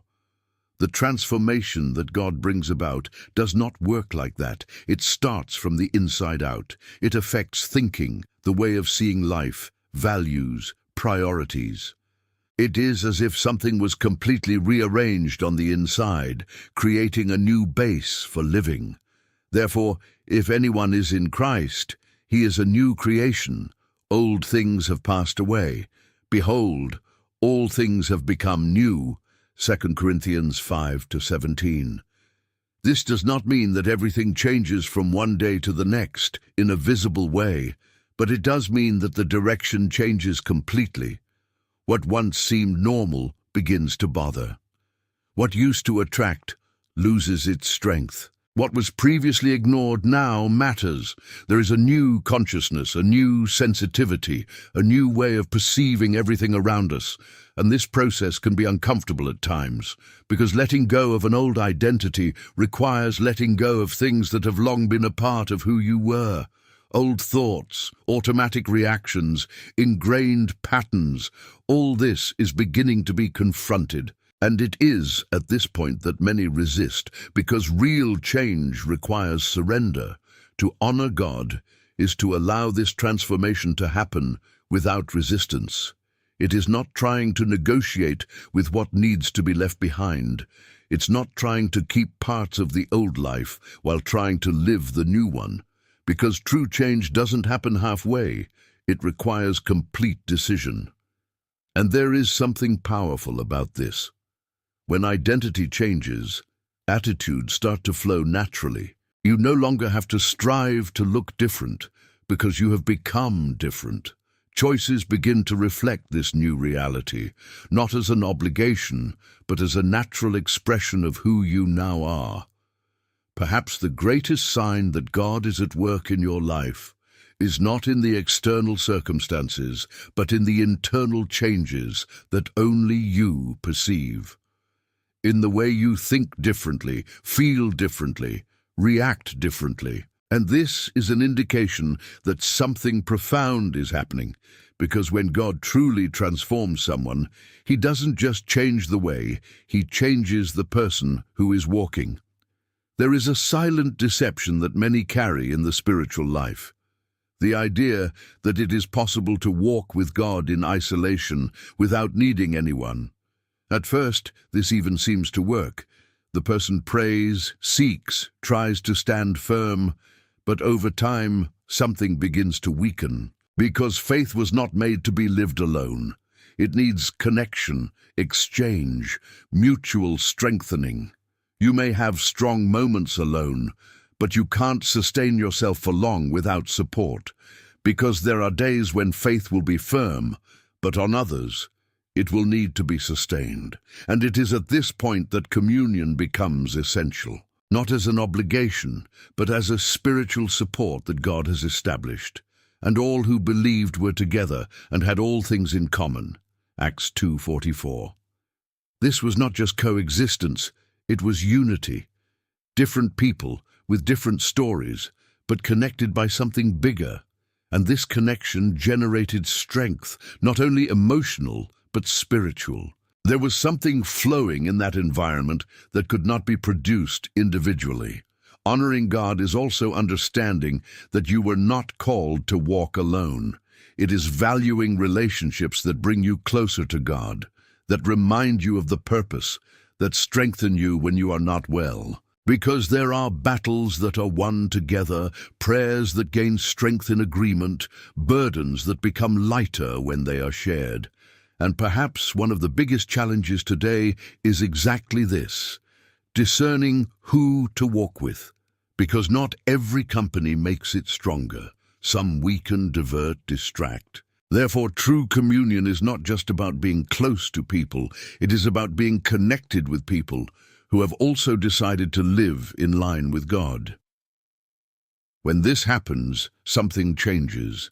The transformation that God brings about does not work like that. It starts from the inside out. It affects thinking, the way of seeing life, values, priorities. It is as if something was completely rearranged on the inside, creating a new base for living. Therefore, if anyone is in Christ, he is a new creation. Old things have passed away. Behold, all things have become new. 2 Corinthians 5-17. This does not mean that everything changes from one day to the next in a visible way, but it does mean that the direction changes completely. What once seemed normal begins to bother. What used to attract loses its strength. What was previously ignored now matters. There is a new consciousness, a new sensitivity, a new way of perceiving everything around us. And this process can be uncomfortable at times, because letting go of an old identity requires letting go of things that have long been a part of who you were. Old thoughts, automatic reactions, ingrained patterns, all this is beginning to be confronted. And it is at this point that many resist, because real change requires surrender. To honor God is to allow this transformation to happen without resistance. It is not trying to negotiate with what needs to be left behind. It's not trying to keep parts of the old life while trying to live the new one. because true change doesn't happen halfway. It requires complete decision. And there is something powerful about this. When identity changes, attitudes start to flow naturally. You no longer have to strive to look different because you have become different. Choices begin to reflect this new reality, not as an obligation, but as a natural expression of who you now are. Perhaps the greatest sign that God is at work in your life is not in the external circumstances, but in the internal changes that only you perceive. In the way you think differently, feel differently, react differently. And this is an indication that something profound is happening, because when God truly transforms someone, He doesn't just change the way, He changes the person who is walking. There is a silent deception that many carry in the spiritual life. The idea that it is possible to walk with God in isolation without needing anyone. At first, this even seems to work. The person prays, seeks, tries to stand firm, but over time, something begins to weaken. Because faith was not made to be lived alone. It needs connection, exchange, mutual strengthening. You may have strong moments alone, but you can't sustain yourself for long without support, because there are days when faith will be firm, but on others, it will need to be sustained. And it is at this point that communion becomes essential, not as an obligation, but as a spiritual support that God has established. And all who believed were together and had all things in common. Acts 2:44. This was not just coexistence, it was unity. Different people with different stories, but connected by something bigger. And this connection generated strength, not only emotional, but spiritual. There was something flowing in that environment that could not be produced individually. Honoring God is also understanding that you were not called to walk alone. It is valuing relationships that bring you closer to God, that remind you of the purpose, that strengthen you when you are not well. Because there are battles that are won together, prayers that gain strength in agreement, burdens that become lighter when they are shared. And perhaps one of the biggest challenges today is exactly this: discerning who to walk with. Because not every company makes it stronger. Some weaken, divert, distract. Therefore, true communion is not just about being close to people. It is about being connected with people who have also decided to live in line with God. When this happens, something changes.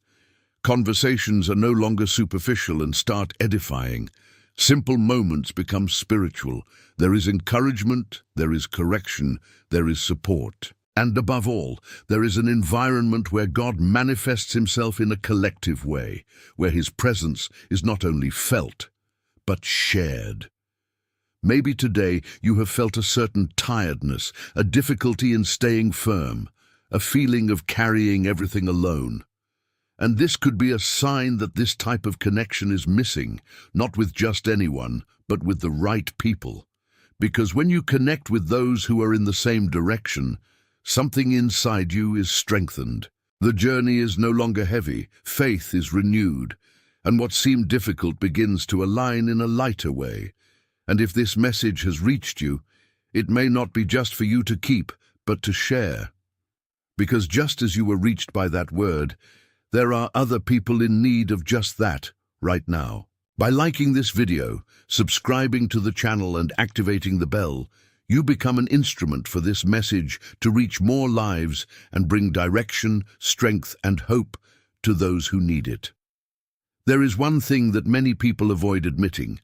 Conversations are no longer superficial and start edifying. Simple moments become spiritual. There is encouragement, there is correction, there is support. And above all, there is an environment where God manifests Himself in a collective way, where His presence is not only felt, but shared. Maybe today you have felt a certain tiredness, a difficulty in staying firm, a feeling of carrying everything alone. And this could be a sign that this type of connection is missing, not with just anyone, but with the right people. Because when you connect with those who are in the same direction, something inside you is strengthened. The journey is no longer heavy, faith is renewed, and what seemed difficult begins to align in a lighter way. And if this message has reached you, it may not be just for you to keep, but to share. Because just as you were reached by that word, there are other people in need of just that right now. By liking this video, subscribing to the channel and activating the bell, you become an instrument for this message to reach more lives and bring direction, strength, and hope to those who need it. There is one thing that many people avoid admitting.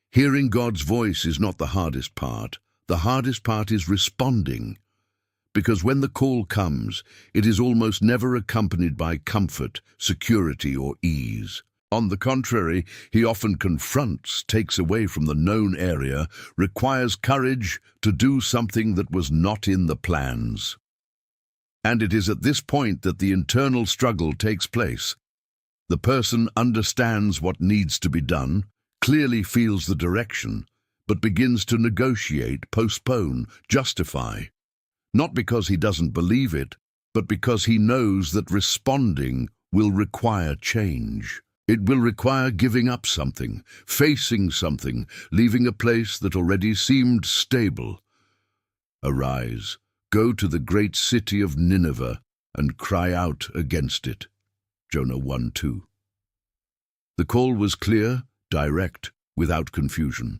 Hearing God's voice is not the hardest part. The hardest part is responding. Because when the call comes, it is almost never accompanied by comfort, security, or ease. On the contrary, He often confronts, takes away from the known area, requires courage to do something that was not in the plans. And it is at this point that the internal struggle takes place. The person understands what needs to be done, clearly feels the direction, but begins to negotiate, postpone, justify. Not because he doesn't believe it, but because he knows that responding will require change. It will require giving up something, facing something, leaving a place that already seemed stable. Arise, go to the great city of Nineveh and cry out against it. Jonah 1:2. The call was clear, direct, without confusion.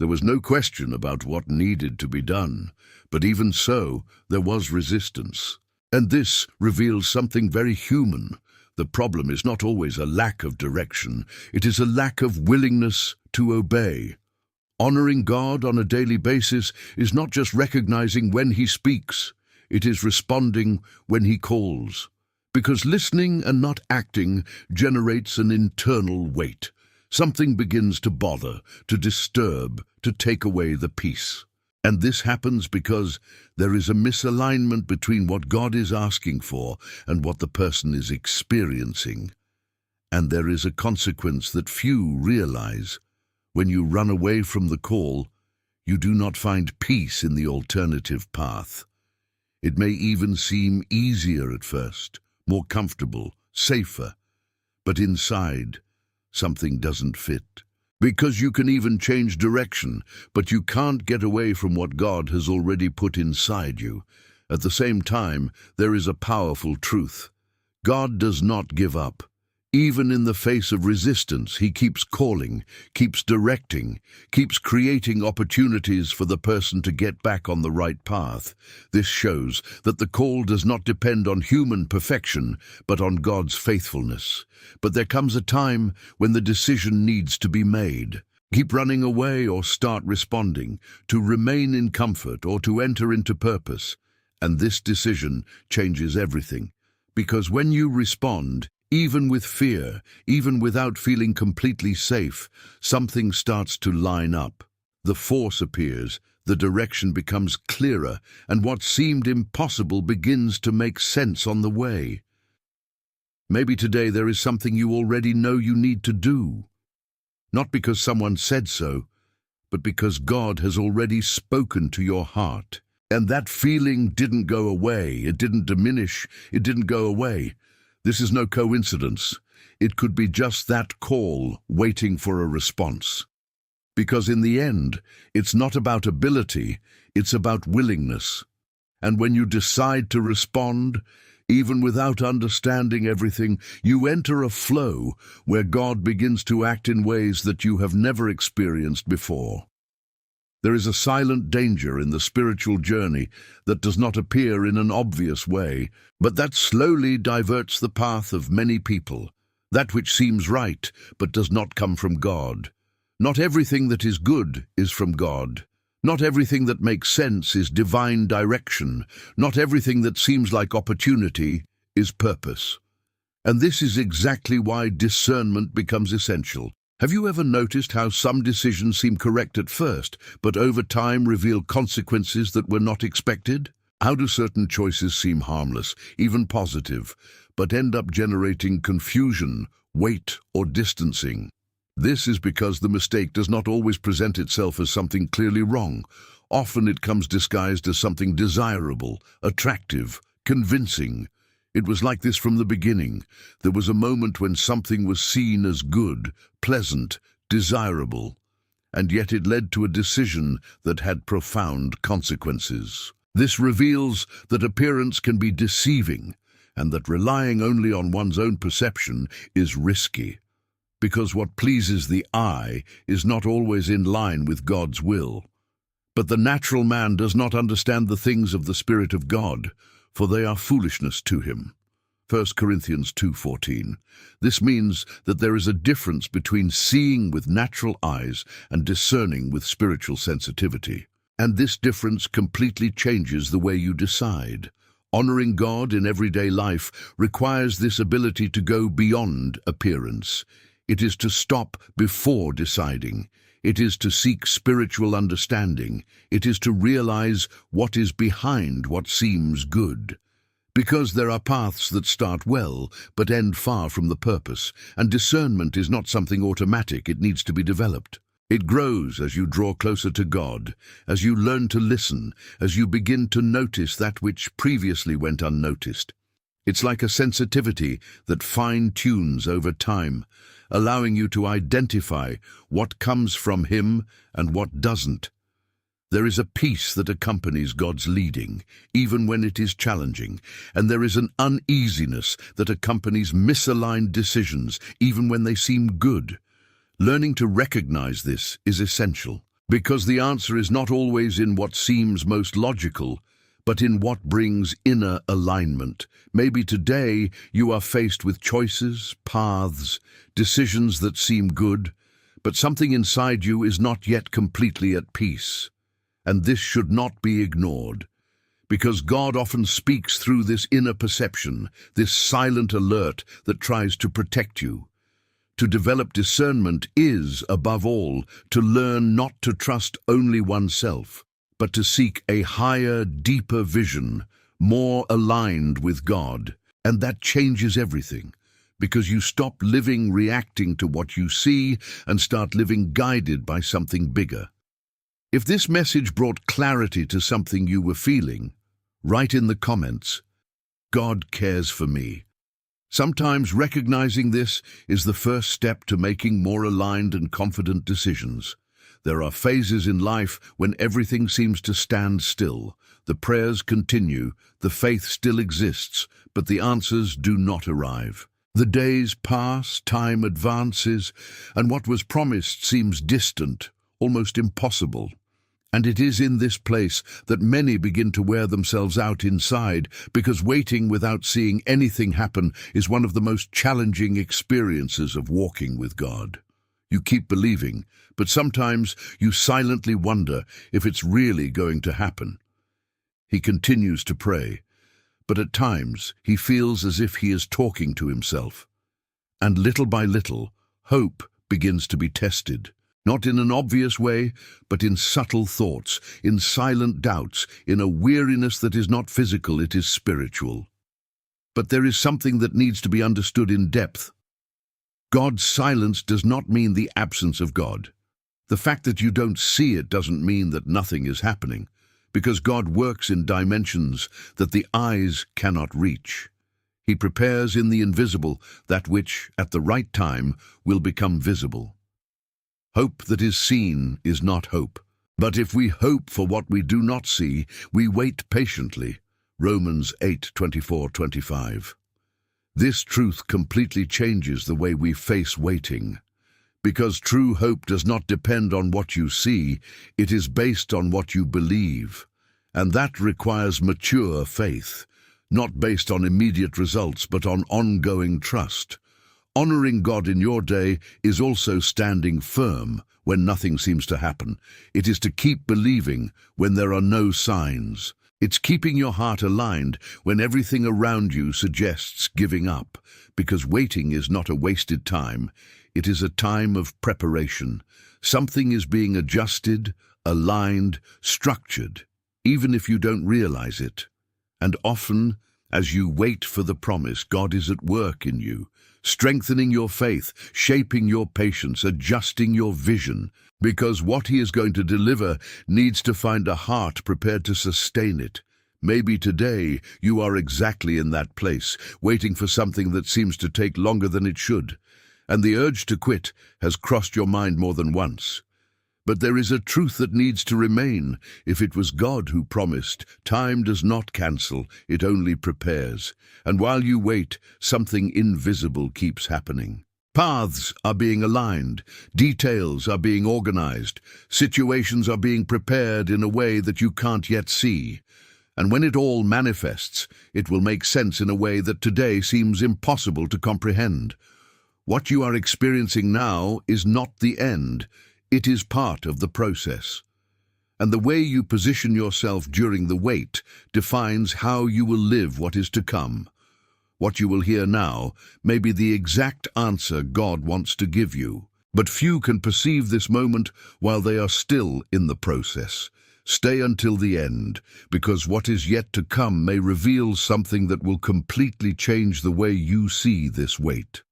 There was no question about what needed to be done, but even so, there was resistance. And this reveals something very human. The problem is not always a lack of direction, it is a lack of willingness to obey. Honoring God on a daily basis is not just recognizing when He speaks, it is responding when He calls. Because listening and not acting generates an internal weight. Something begins to bother, to disturb, to take away the peace. And this happens because there is a misalignment between what God is asking for and what the person is experiencing. And there is a consequence that few realize. When you run away from the call, you do not find peace in the alternative path. It may even seem easier at first, more comfortable, safer, but inside, something doesn't fit. Because you can even change direction, but you can't get away from what God has already put inside you. At the same time, there is a powerful truth. God does not give up. Even in the face of resistance, He keeps calling, keeps directing, keeps creating opportunities for the person to get back on the right path. This shows that the call does not depend on human perfection, but on God's faithfulness. But there comes a time when the decision needs to be made. Keep running away or start responding, to remain in comfort or to enter into purpose. And this decision changes everything. Because when you respond, even with fear, even without feeling completely safe, something starts to line up. The force appears, the direction becomes clearer, and what seemed impossible begins to make sense on the way. Maybe today there is something you already know you need to do. Not because someone said so, but because God has already spoken to your heart. And that feeling didn't go away, it didn't diminish, it didn't go away. This is no coincidence. It could be just that call waiting for a response. Because in the end, it's not about ability, it's about willingness. And when you decide to respond, even without understanding everything, you enter a flow where God begins to act in ways that you have never experienced before. There is a silent danger in the spiritual journey that does not appear in an obvious way, but that slowly diverts the path of many people, that which seems right but does not come from God. Not everything that is good is from God. Not everything that makes sense is divine direction. Not everything that seems like opportunity is purpose. And this is exactly why discernment becomes essential. Have you ever noticed how some decisions seem correct at first, but over time reveal consequences that were not expected? How do certain choices seem harmless, even positive, but end up generating confusion, weight, or distancing? This is because the mistake does not always present itself as something clearly wrong. Often it comes disguised as something desirable, attractive, convincing. It was like this from the beginning. There was a moment when something was seen as good, pleasant, desirable, and yet it led to a decision that had profound consequences. This reveals that appearance can be deceiving, and that relying only on one's own perception is risky, because what pleases the eye is not always in line with God's will. But the natural man does not understand the things of the Spirit of God, for they are foolishness to him. 1 Corinthians 2:14. This means that there is a difference between seeing with natural eyes and discerning with spiritual sensitivity. And this difference completely changes the way you decide. Honoring God in everyday life requires this ability to go beyond appearance. It is to stop before deciding. It is to seek spiritual understanding. It is to realize what is behind what seems good. Because there are paths that start well, but end far from the purpose, and discernment is not something automatic, it needs to be developed. It grows as you draw closer to God, as you learn to listen, as you begin to notice that which previously went unnoticed. It's like a sensitivity that fine-tunes over time, allowing you to identify what comes from Him and what doesn't. There is a peace that accompanies God's leading, even when it is challenging, and there is an uneasiness that accompanies misaligned decisions, even when they seem good. Learning to recognize this is essential, because the answer is not always in what seems most logical, but in what brings inner alignment. Maybe today you are faced with choices, paths, decisions that seem good, but something inside you is not yet completely at peace. And this should not be ignored, because God often speaks through this inner perception, this silent alert that tries to protect you. To develop discernment is, above all, to learn not to trust only oneself, but to seek a higher, deeper vision, more aligned with God. And that changes everything, because you stop living reacting to what you see and start living guided by something bigger. If this message brought clarity to something you were feeling, write in the comments, "God cares for me." Sometimes recognizing this is the first step to making more aligned and confident decisions. There are phases in life when everything seems to stand still. The prayers continue, the faith still exists, but the answers do not arrive. The days pass, time advances, and what was promised seems distant, almost impossible. And it is in this place that many begin to wear themselves out inside, because waiting without seeing anything happen is one of the most challenging experiences of walking with God. You keep believing, but sometimes you silently wonder if it's really going to happen. He continues to pray, but at times he feels as if he is talking to himself. And little by little, hope begins to be tested. Not in an obvious way, but in subtle thoughts, in silent doubts, in a weariness that is not physical, it is spiritual. But there is something that needs to be understood in depth. God's silence does not mean the absence of God. The fact that you don't see it doesn't mean that nothing is happening, because God works in dimensions that the eyes cannot reach. He prepares in the invisible that which, at the right time, will become visible. Hope that is seen is not hope. But if we hope for what we do not see, we wait patiently. Romans 8:24-25. This truth completely changes the way we face waiting. Because true hope does not depend on what you see, it is based on what you believe. And that requires mature faith, not based on immediate results, but on ongoing trust. Honoring God in your day is also standing firm when nothing seems to happen. It is to keep believing when there are no signs. It's keeping your heart aligned when everything around you suggests giving up, because waiting is not a wasted time. It is a time of preparation. Something is being adjusted, aligned, structured, even if you don't realize it. And often, as you wait for the promise, God is at work in you, strengthening your faith, shaping your patience, adjusting your vision, because what He is going to deliver needs to find a heart prepared to sustain it. Maybe today you are exactly in that place, waiting for something that seems to take longer than it should, and the urge to quit has crossed your mind more than once. But there is a truth that needs to remain. If it was God who promised, time does not cancel, it only prepares. And while you wait, something invisible keeps happening. Paths are being aligned, details are being organized, situations are being prepared in a way that you can't yet see. And when it all manifests, it will make sense in a way that today seems impossible to comprehend. What you are experiencing now is not the end. It is part of the process. And the way you position yourself during the wait defines how you will live what is to come. What you will hear now may be the exact answer God wants to give you. But few can perceive this moment while they are still in the process. Stay until the end, because what is yet to come may reveal something that will completely change the way you see this wait.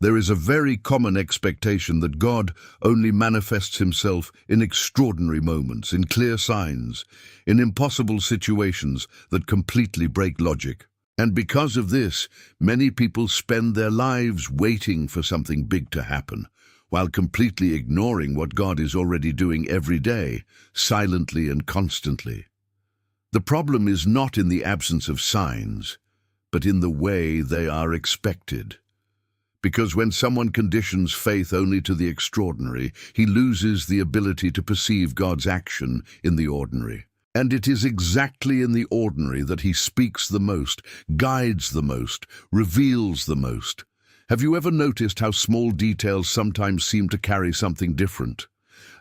There is a very common expectation that God only manifests himself in extraordinary moments, in clear signs, in impossible situations that completely break logic. And because of this, many people spend their lives waiting for something big to happen, while completely ignoring what God is already doing every day, silently and constantly. The problem is not in the absence of signs, but in the way they are expected. Because when someone conditions faith only to the extraordinary, he loses the ability to perceive God's action in the ordinary. And it is exactly in the ordinary that he speaks the most, guides the most, reveals the most. Have you ever noticed how small details sometimes seem to carry something different?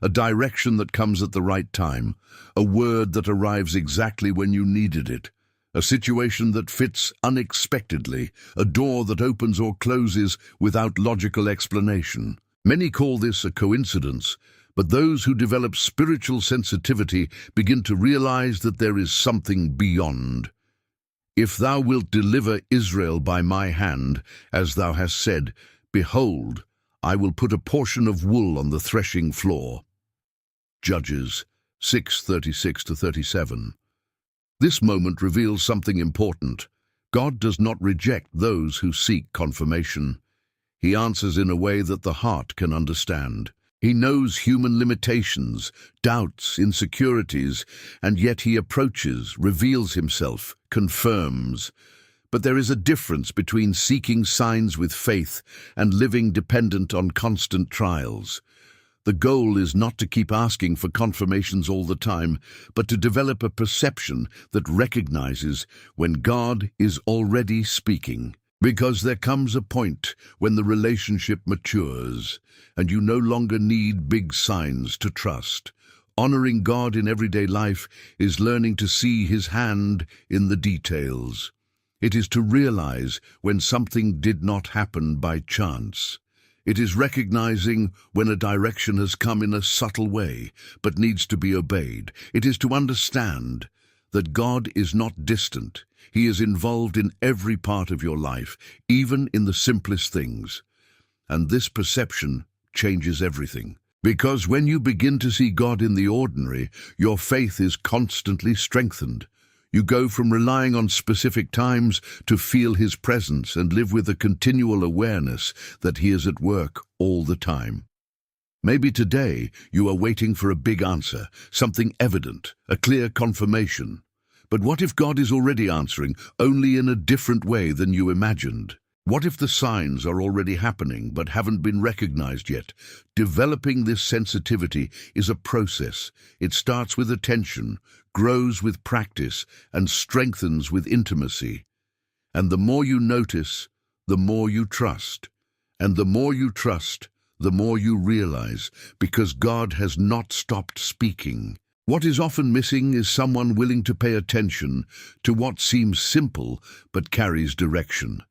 A direction that comes at the right time, a word that arrives exactly when you needed it, a situation that fits unexpectedly, a door that opens or closes without logical explanation. Many call this a coincidence, but those who develop spiritual sensitivity begin to realize that there is something beyond. If thou wilt deliver Israel by my hand, as thou hast said, behold, I will put a portion of wool on the threshing floor. Judges 6:36-37. This moment reveals something important. God does not reject those who seek confirmation. He answers in a way that the heart can understand. He knows human limitations, doubts, insecurities, and yet he approaches, reveals himself, confirms. But there is a difference between seeking signs with faith and living dependent on constant trials. The goal is not to keep asking for confirmations all the time, but to develop a perception that recognizes when God is already speaking. Because there comes a point when the relationship matures, and you no longer need big signs to trust. Honoring God in everyday life is learning to see his hand in the details. It is to realize when something did not happen by chance. It is recognizing when a direction has come in a subtle way, but needs to be obeyed. It is to understand that God is not distant. He is involved in every part of your life, even in the simplest things. And this perception changes everything. Because when you begin to see God in the ordinary, your faith is constantly strengthened. You go from relying on specific times to feel his presence and live with a continual awareness that he is at work all the time. Maybe today you are waiting for a big answer, something evident, a clear confirmation. But what if God is already answering, only in a different way than you imagined? What if the signs are already happening but haven't been recognized yet? Developing this sensitivity is a process. It starts with attention, grows with practice, and strengthens with intimacy. And the more you notice, the more you trust. And the more you trust, the more you realize, because God has not stopped speaking. What is often missing is someone willing to pay attention to what seems simple but carries direction.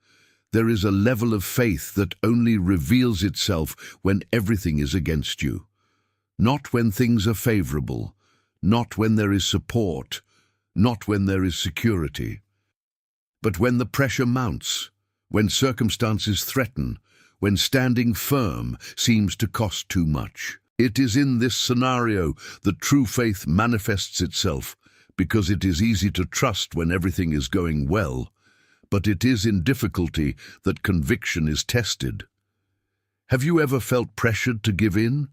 There is a level of faith that only reveals itself when everything is against you. Not when things are favorable, not when there is support, not when there is security. But when the pressure mounts, when circumstances threaten, when standing firm seems to cost too much. It is in this scenario that true faith manifests itself, because it is easy to trust when everything is going well, but it is in difficulty that conviction is tested. Have you ever felt pressured to give in?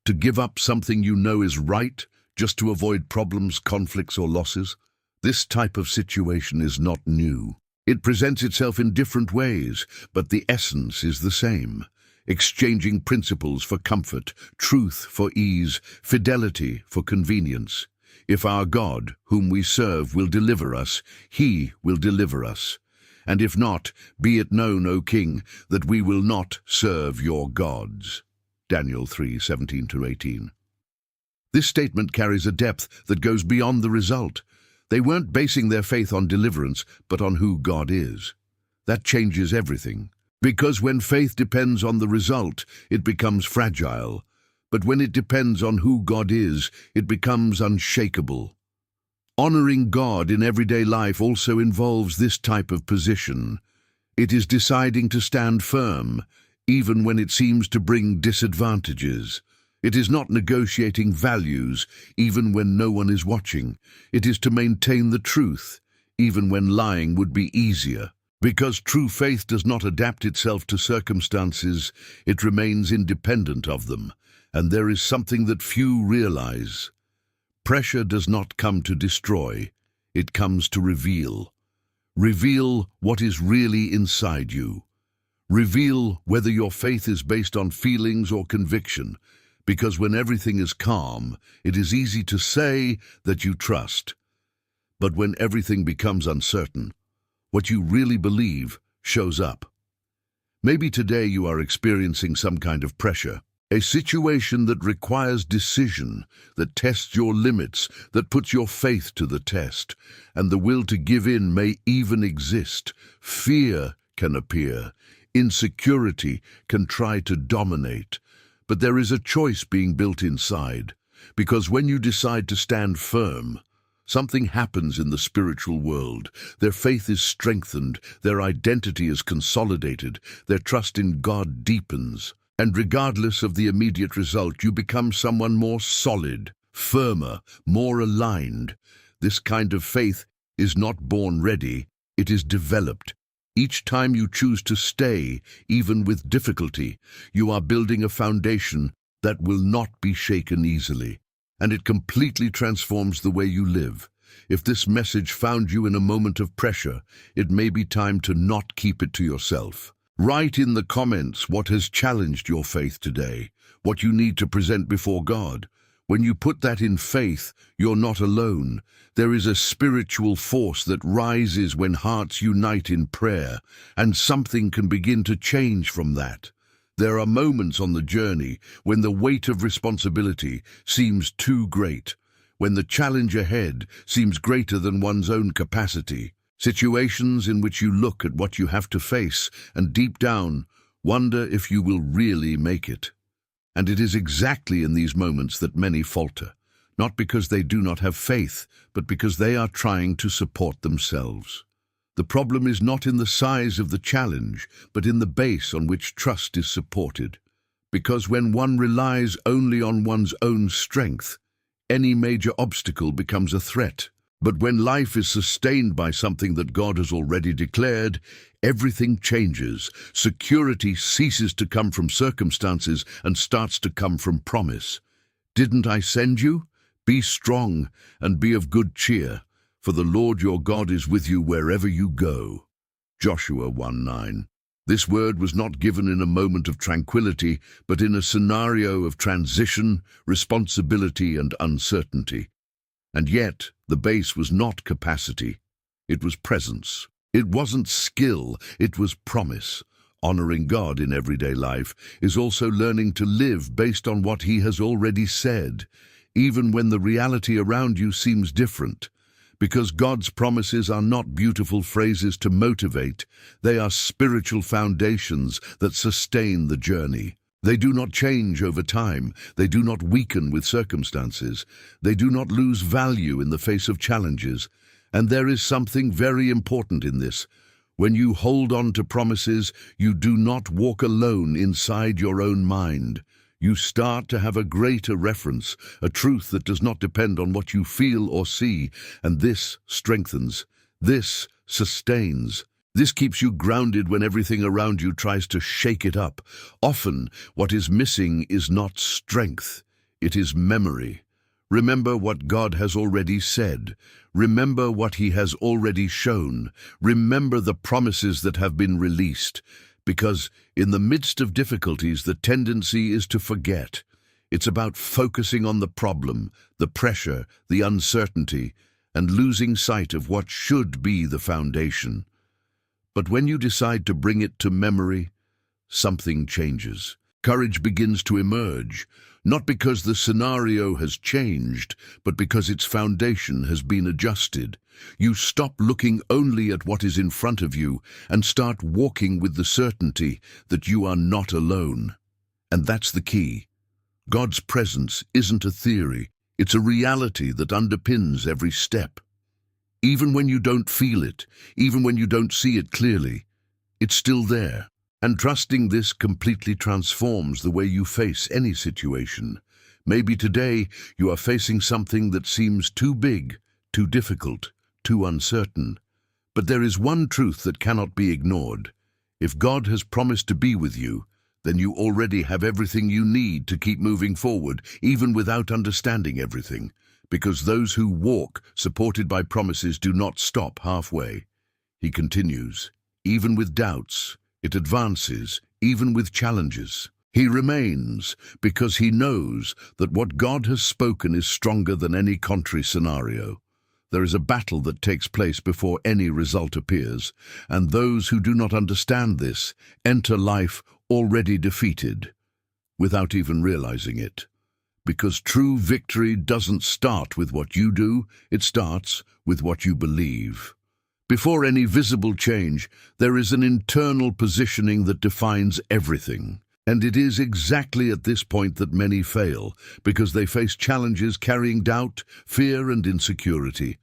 To give up something you know is right, just to avoid problems, conflicts, or losses? This type of situation is not new. It presents itself in different ways, but the essence is the same. Exchanging principles for comfort, truth for ease, fidelity for convenience. If our God, whom we serve, will deliver us, he will deliver us. And if not, be it known, O King, that we will not serve your gods. Daniel 3:17-18. This statement carries a depth that goes beyond the result. They weren't basing their faith on deliverance, but on who God is. That changes everything. Because when faith depends on the result, it becomes fragile. But when it depends on who God is, it becomes unshakable. Honoring God in everyday life also involves this type of position. It is deciding to stand firm, even when it seems to bring disadvantages. It is not negotiating values, even when no one is watching. It is to maintain the truth, even when lying would be easier. Because true faith does not adapt itself to circumstances, it remains independent of them. And there is something that few realize. Pressure does not come to destroy, it comes to reveal. Reveal what is really inside you. Reveal whether your faith is based on feelings or conviction, because when everything is calm, it is easy to say that you trust. But when everything becomes uncertain, what you really believe shows up. Maybe today you are experiencing some kind of pressure, a situation that requires decision, that tests your limits, that puts your faith to the test, and the will to give in may even exist. Fear can appear, insecurity can try to dominate, but there is a choice being built inside, because when you decide to stand firm, something happens in the spiritual world. Their faith is strengthened, their identity is consolidated, their trust in God deepens. And regardless of the immediate result, you become someone more solid, firmer, more aligned. This kind of faith is not born ready, it is developed. Each time you choose to stay, even with difficulty, you are building a foundation that will not be shaken easily. And it completely transforms the way you live. If this message found you in a moment of pressure, it may be time to not keep it to yourself. Write in the comments what has challenged your faith today, what you need to present before God. When you put that in faith, you're not alone. There is a spiritual force that rises when hearts unite in prayer, and something can begin to change from that. There are moments on the journey when the weight of responsibility seems too great, when the challenge ahead seems greater than one's own capacity. Situations in which you look at what you have to face and deep down wonder if you will really make it. And it is exactly in these moments that many falter, not because they do not have faith, but because they are trying to support themselves. The problem is not in the size of the challenge, but in the base on which trust is supported. Because when one relies only on one's own strength, any major obstacle becomes a threat. But when life is sustained by something that God has already declared, everything changes. Security ceases to come from circumstances and starts to come from promise. Didn't I send you? Be strong and be of good cheer, for the Lord your God is with you wherever you go. Joshua 1:9. This word was not given in a moment of tranquility, but in a scenario of transition, responsibility, and uncertainty. And yet, the base was not capacity, it was presence. It wasn't skill, it was promise. Honoring God in everyday life is also learning to live based on what He has already said, even when the reality around you seems different. Because God's promises are not beautiful phrases to motivate, they are spiritual foundations that sustain the journey. They do not change over time. They do not weaken with circumstances. They do not lose value in the face of challenges. And there is something very important in this. When you hold on to promises, you do not walk alone inside your own mind. You start to have a greater reference, a truth that does not depend on what you feel or see, and this strengthens, this sustains. This keeps you grounded when everything around you tries to shake it up. Often, what is missing is not strength, it is memory. Remember what God has already said. Remember what He has already shown. Remember the promises that have been released. Because in the midst of difficulties, the tendency is to forget. It's about focusing on the problem, the pressure, the uncertainty, and losing sight of what should be the foundation. But when you decide to bring it to memory, something changes. Courage begins to emerge, not because the scenario has changed, but because its foundation has been adjusted. You stop looking only at what is in front of you and start walking with the certainty that you are not alone. And that's the key. God's presence isn't a theory, it's a reality that underpins every step. Even when you don't feel it, even when you don't see it clearly, it's still there. And trusting this completely transforms the way you face any situation. Maybe today you are facing something that seems too big, too difficult, too uncertain. But there is one truth that cannot be ignored. If God has promised to be with you, then you already have everything you need to keep moving forward, even without understanding everything. Because those who walk, supported by promises, do not stop halfway. He continues, even with doubts, it advances, even with challenges. He remains because he knows that what God has spoken is stronger than any contrary scenario. There is a battle that takes place before any result appears, and those who do not understand this enter life already defeated, without even realizing it. Because true victory doesn't start with what you do, it starts with what you believe. Before any visible change, there is an internal positioning that defines everything. And it is exactly at this point that many fail, because they face challenges carrying doubt, fear, and insecurity.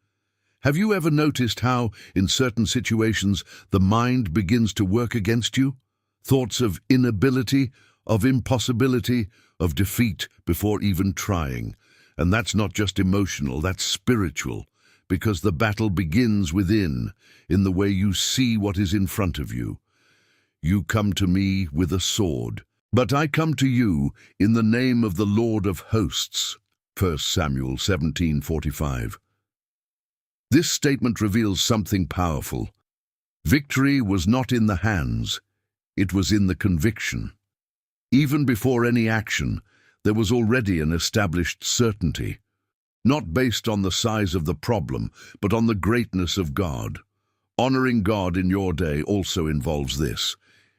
Have you ever noticed how, in certain situations, the mind begins to work against you? Thoughts of inability, of impossibility, of defeat before even trying. And that's not just emotional, that's spiritual, because the battle begins within, in the way you see what is in front of you. You come to me with a sword, but I come to you in the name of the Lord of hosts. 1 Samuel 17:45. This statement reveals something powerful. Victory was not in the hands, it was in the conviction. Even before any action, there was already an established certainty, not based on the size of the problem, but on the greatness of God. Honoring God in your day also involves this.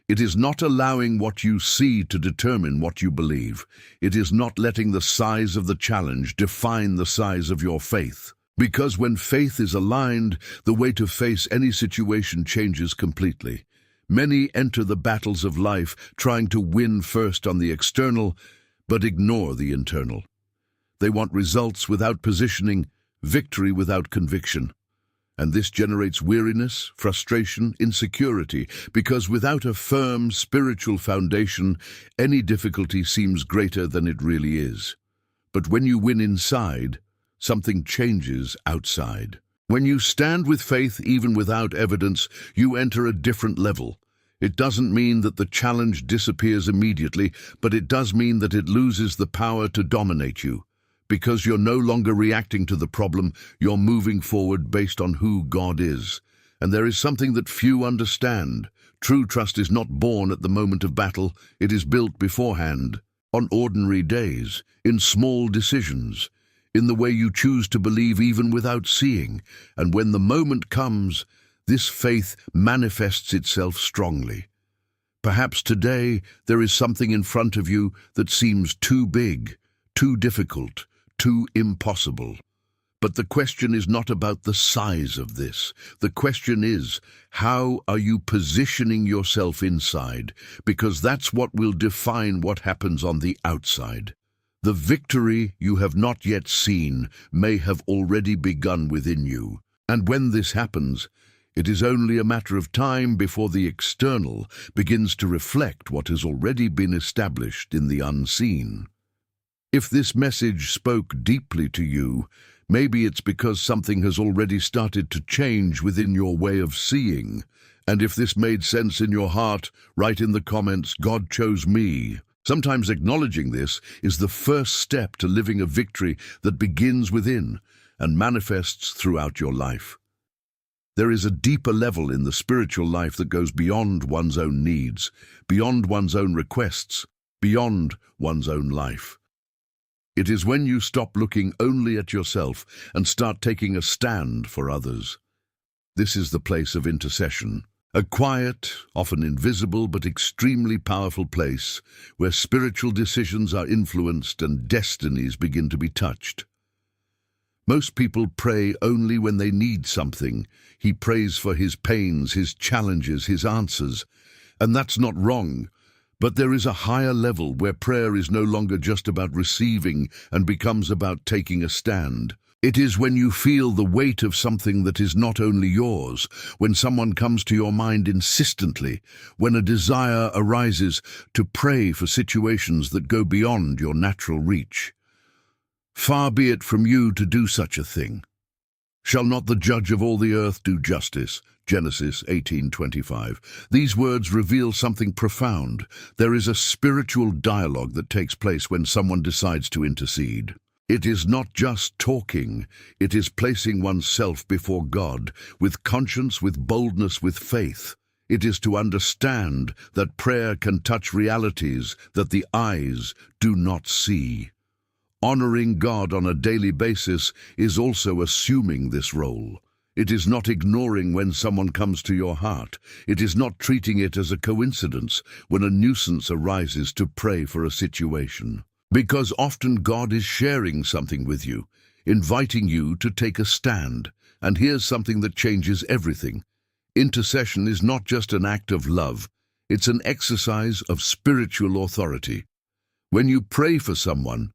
It is not allowing what you see to determine what you believe. It is not letting the size of the challenge define the size of your faith. Because when faith is aligned, the way to face any situation changes completely. Many enter the battles of life trying to win first on the external, but ignore the internal. They want results without positioning, victory without conviction. And this generates weariness, frustration, insecurity, because without a firm spiritual foundation, any difficulty seems greater than it really is. But when you win inside, something changes outside. When you stand with faith, even without evidence, you enter a different level. It doesn't mean that the challenge disappears immediately, but it does mean that it loses the power to dominate you. Because you're no longer reacting to the problem, you're moving forward based on who God is. And there is something that few understand. True trust is not born at the moment of battle, it is built beforehand, on ordinary days, in small decisions, in the way you choose to believe even without seeing. And when the moment comes, this faith manifests itself strongly. Perhaps today there is something in front of you that seems too big, too difficult, too impossible. But the question is not about the size of this. The question is, how are you positioning yourself inside? Because that's what will define what happens on the outside. The victory you have not yet seen may have already begun within you. And when this happens, it is only a matter of time before the external begins to reflect what has already been established in the unseen. If this message spoke deeply to you, maybe it's because something has already started to change within your way of seeing. And if this made sense in your heart, write in the comments, God chose me. Sometimes acknowledging this is the first step to living a victory that begins within and manifests throughout your life. There is a deeper level in the spiritual life that goes beyond one's own needs, beyond one's own requests, beyond one's own life. It is when you stop looking only at yourself and start taking a stand for others. This is the place of intercession, a quiet, often invisible but extremely powerful place where spiritual decisions are influenced and destinies begin to be touched. Most people pray only when they need something. He prays for his pains, his challenges, his answers. And that's not wrong. But there is a higher level where prayer is no longer just about receiving and becomes about taking a stand. It is when you feel the weight of something that is not only yours, when someone comes to your mind insistently, when a desire arises to pray for situations that go beyond your natural reach. Far be it from you to do such a thing. Shall not the judge of all the earth do justice? Genesis 18:25. These words reveal something profound. There is a spiritual dialogue that takes place when someone decides to intercede. It is not just talking, it is placing oneself before God, with conscience, with boldness, with faith. It is to understand that prayer can touch realities that the eyes do not see. Honoring God on a daily basis is also assuming this role. It is not ignoring when someone comes to your heart. It is not treating it as a coincidence when a nuisance arises to pray for a situation. Because often God is sharing something with you, inviting you to take a stand. And here's something that changes everything. Intercession is not just an act of love, it's an exercise of spiritual authority. When you pray for someone,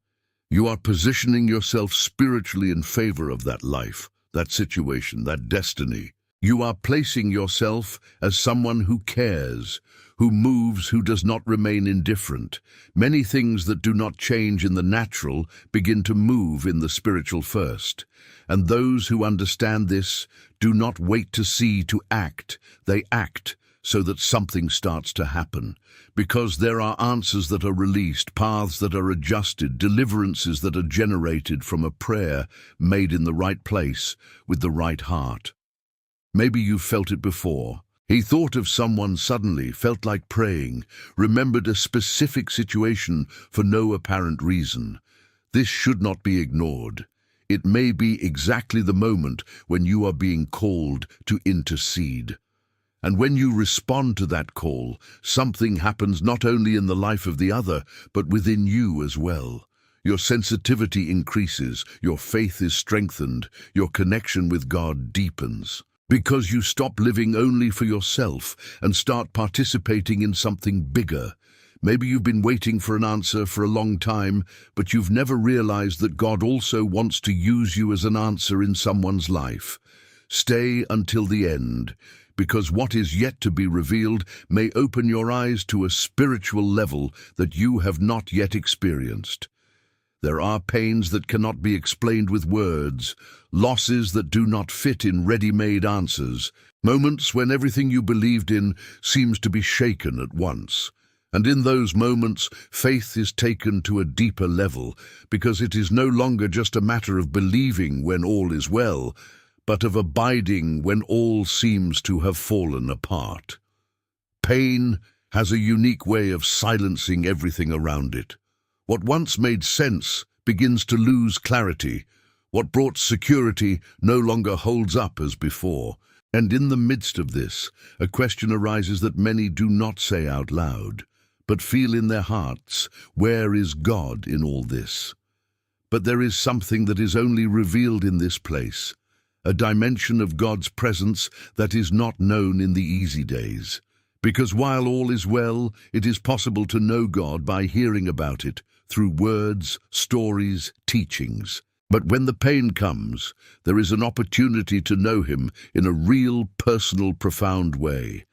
you are positioning yourself spiritually in favor of that life, that situation, that destiny. You are placing yourself as someone who cares, who moves, who does not remain indifferent. Many things that do not change in the natural begin to move in the spiritual first. And those who understand this do not wait to see to act. They act so that something starts to happen. Because there are answers that are released, paths that are adjusted, deliverances that are generated from a prayer made in the right place with the right heart. Maybe you've felt it before. He thought of someone suddenly, felt like praying, remembered a specific situation for no apparent reason. This should not be ignored. It may be exactly the moment when you are being called to intercede. And when you respond to that call, something happens not only in the life of the other, but within you as well. Your sensitivity increases, your faith is strengthened, your connection with God deepens. Because you stop living only for yourself and start participating in something bigger. Maybe you've been waiting for an answer for a long time, but you've never realized that God also wants to use you as an answer in someone's life. Stay until the end, because what is yet to be revealed may open your eyes to a spiritual level that you have not yet experienced. There are pains that cannot be explained with words, losses that do not fit in ready-made answers, moments when everything you believed in seems to be shaken at once. And in those moments, faith is taken to a deeper level, because it is no longer just a matter of believing when all is well, but of abiding when all seems to have fallen apart. Pain has a unique way of silencing everything around it. What once made sense begins to lose clarity. What brought security no longer holds up as before. And in the midst of this, a question arises that many do not say out loud, but feel in their hearts: where is God in all this? But there is something that is only revealed in this place, a dimension of God's presence that is not known in the easy days. Because while all is well, it is possible to know God by hearing about it, through words, stories, teachings. But when the pain comes, there is an opportunity to know Him in a real, personal, profound way.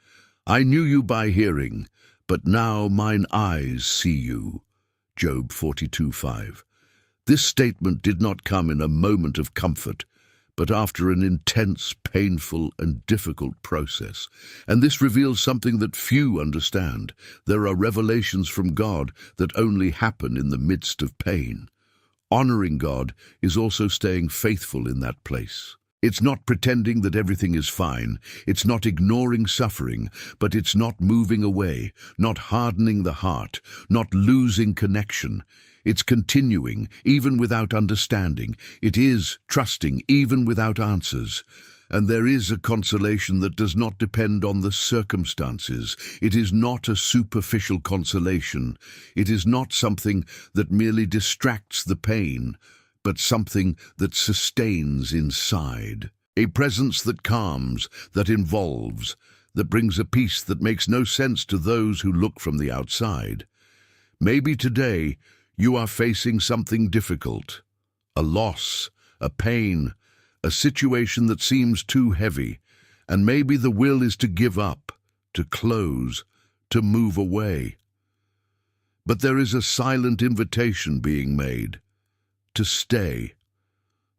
I knew you by hearing, but now mine eyes see you. Job 42:5. This statement did not come in a moment of comfort, but after an intense, painful, and difficult process. And this reveals something that few understand. There are revelations from God that only happen in the midst of pain. Honoring God is also staying faithful in that place. It's not pretending that everything is fine. It's not ignoring suffering, but it's not moving away, not hardening the heart, not losing connection. It's continuing, even without understanding. It is trusting, even without answers. And there is a consolation that does not depend on the circumstances. It is not a superficial consolation. It is not something that merely distracts the pain, but something that sustains inside. A presence that calms, that involves, that brings a peace that makes no sense to those who look from the outside. Maybe today you are facing something difficult, a loss, a pain, a situation that seems too heavy, and maybe the will is to give up, to close, to move away. But there is a silent invitation being made, to stay.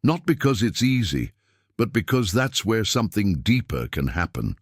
Not because it's easy, but because that's where something deeper can happen.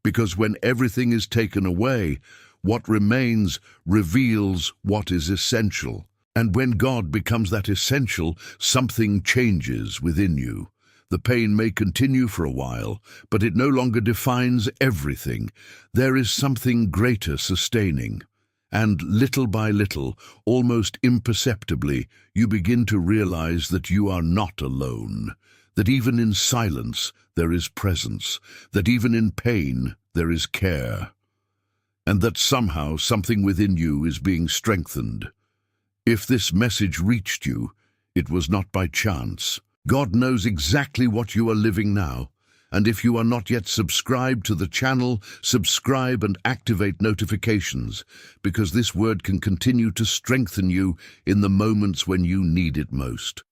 Because when everything is taken away, what remains reveals what is essential. And when God becomes that essential, something changes within you. The pain may continue for a while, but it no longer defines everything. There is something greater sustaining. And little by little, almost imperceptibly, you begin to realize that you are not alone, that even in silence there is presence, that even in pain there is care, and that somehow something within you is being strengthened. If this message reached you, it was not by chance. God knows exactly what you are living now, and if you are not yet subscribed to the channel, subscribe and activate notifications, because this word can continue to strengthen you in the moments when you need it most.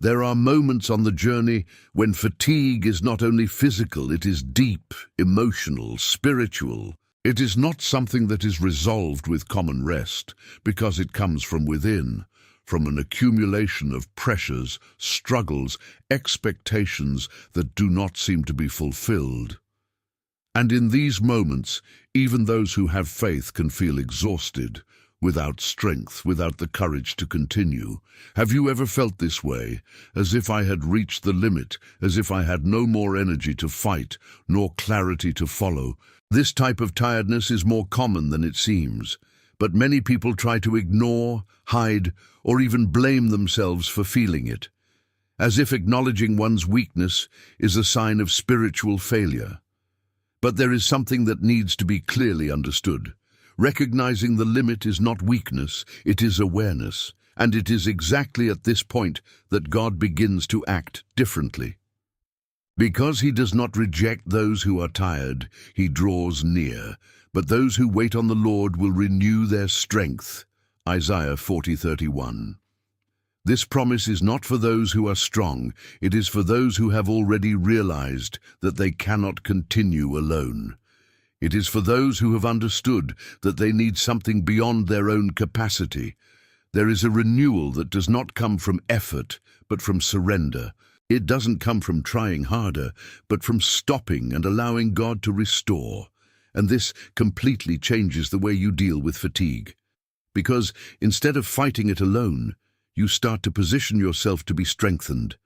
There are moments on the journey when fatigue is not only physical, it is deep, emotional, spiritual. It is not something that is resolved with common rest, because it comes from within, from an accumulation of pressures, struggles, expectations that do not seem to be fulfilled. And in these moments, even those who have faith can feel exhausted, without strength, without the courage to continue. Have you ever felt this way, as if I had reached the limit, as if I had no more energy to fight, nor clarity to follow? This type of tiredness is more common than it seems, but many people try to ignore, hide, or even blame themselves for feeling it, as if acknowledging one's weakness is a sign of spiritual failure. But there is something that needs to be clearly understood. Recognizing the limit is not weakness, it is awareness, and it is exactly at this point that God begins to act differently. Because he does not reject those who are tired, he draws near, but those who wait on the Lord will renew their strength. Isaiah 40:31. This promise is not for those who are strong, it is for those who have already realized that they cannot continue alone. It is for those who have understood that they need something beyond their own capacity. There is a renewal that does not come from effort, but from surrender. It doesn't come from trying harder, but from stopping and allowing God to restore. And this completely changes the way you deal with fatigue. Because instead of fighting it alone, you start to position yourself to be strengthened.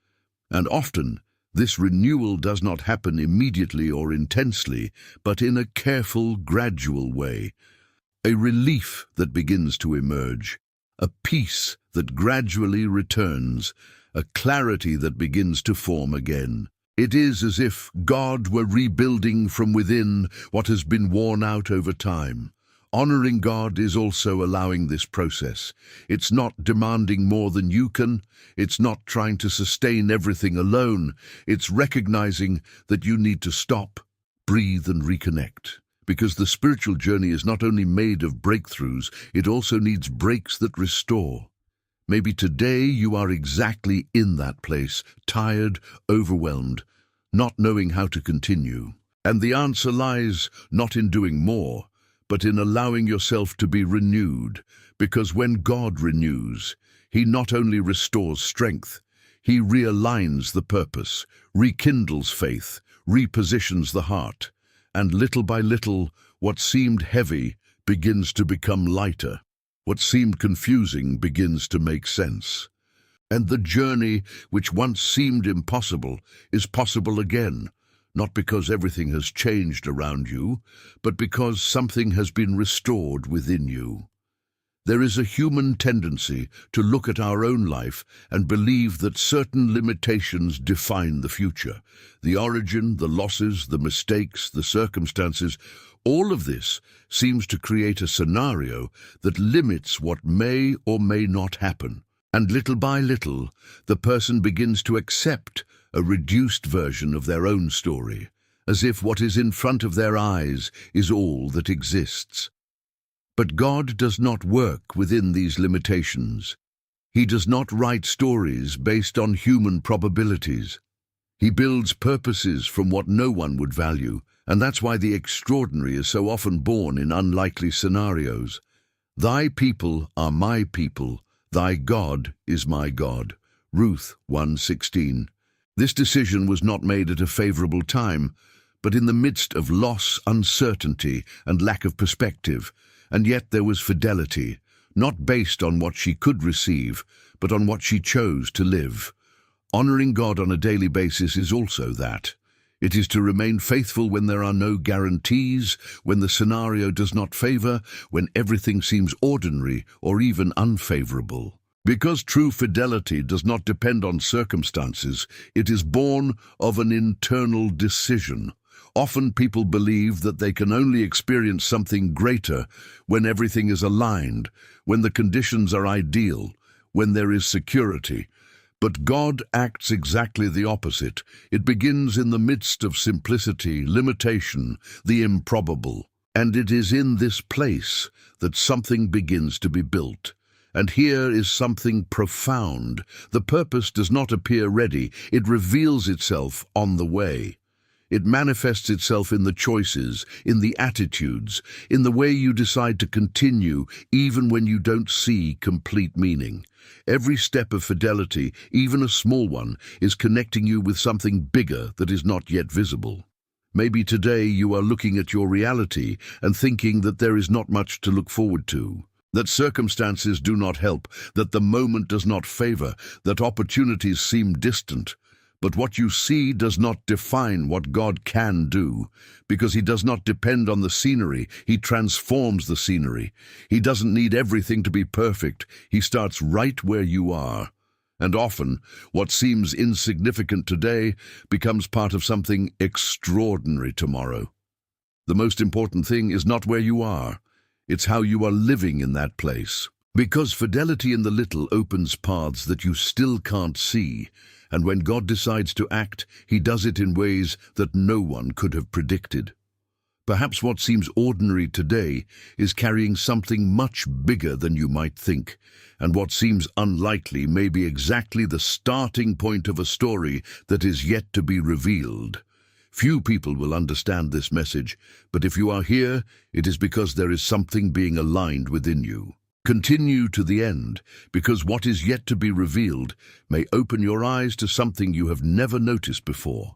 And often, this renewal does not happen immediately or intensely, but in a careful, gradual way. A relief that begins to emerge, a peace that gradually returns, a clarity that begins to form again. It is as if God were rebuilding from within what has been worn out over time. Honoring God is also allowing this process. It's not demanding more than you can. It's not trying to sustain everything alone. It's recognizing that you need to stop, breathe, and reconnect. Because the spiritual journey is not only made of breakthroughs, it also needs breaks that restore. Maybe today you are exactly in that place, tired, overwhelmed, not knowing how to continue. And the answer lies not in doing more, but in allowing yourself to be renewed, because when God renews, he not only restores strength, he realigns the purpose, rekindles faith, repositions the heart, and little by little, what seemed heavy begins to become lighter. What seemed confusing begins to make sense. And the journey which once seemed impossible is possible again, not because everything has changed around you, but because something has been restored within you. There is a human tendency to look at our own life and believe that certain limitations define the future. The origin, the losses, the mistakes, the circumstances, all of this seems to create a scenario that limits what may or may not happen. And little by little, the person begins to accept a reduced version of their own story, as if what is in front of their eyes is all that exists. But God does not work within these limitations. He does not write stories based on human probabilities. He builds purposes from what no one would value, and that's why the extraordinary is so often born in unlikely scenarios. Thy people are my people, thy God is my God. Ruth 1:16. This decision was not made at a favorable time, but in the midst of loss, uncertainty, and lack of perspective, and yet there was fidelity, not based on what she could receive, but on what she chose to live. Honoring God on a daily basis is also that. It is to remain faithful when there are no guarantees, when the scenario does not favor, when everything seems ordinary or even unfavorable. Because true fidelity does not depend on circumstances, it is born of an internal decision. Often people believe that they can only experience something greater when everything is aligned, when the conditions are ideal, when there is security. But God acts exactly the opposite. It begins in the midst of simplicity, limitation, the improbable. And it is in this place that something begins to be built. And here is something profound. The purpose does not appear ready. It reveals itself on the way. It manifests itself in the choices, in the attitudes, in the way you decide to continue, even when you don't see complete meaning. Every step of fidelity, even a small one, is connecting you with something bigger that is not yet visible. Maybe today you are looking at your reality and thinking that there is not much to look forward to, that circumstances do not help, that the moment does not favor, that opportunities seem distant. But what you see does not define what God can do, because He does not depend on the scenery. He transforms the scenery. He doesn't need everything to be perfect. He starts right where you are. And often, what seems insignificant today becomes part of something extraordinary tomorrow. The most important thing is not where you are. It's how you are living in that place. Because fidelity in the little opens paths that you still can't see. And when God decides to act, He does it in ways that no one could have predicted. Perhaps what seems ordinary today is carrying something much bigger than you might think, and what seems unlikely may be exactly the starting point of a story that is yet to be revealed. Few people will understand this message, but if you are here, it is because there is something being aligned within you. Continue to the end, because what is yet to be revealed may open your eyes to something you have never noticed before.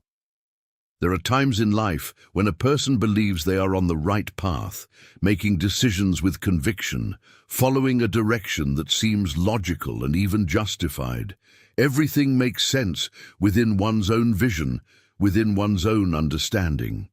There are times in life when a person believes they are on the right path, making decisions with conviction, following a direction that seems logical and even justified. Everything makes sense within one's own vision, within one's own understanding.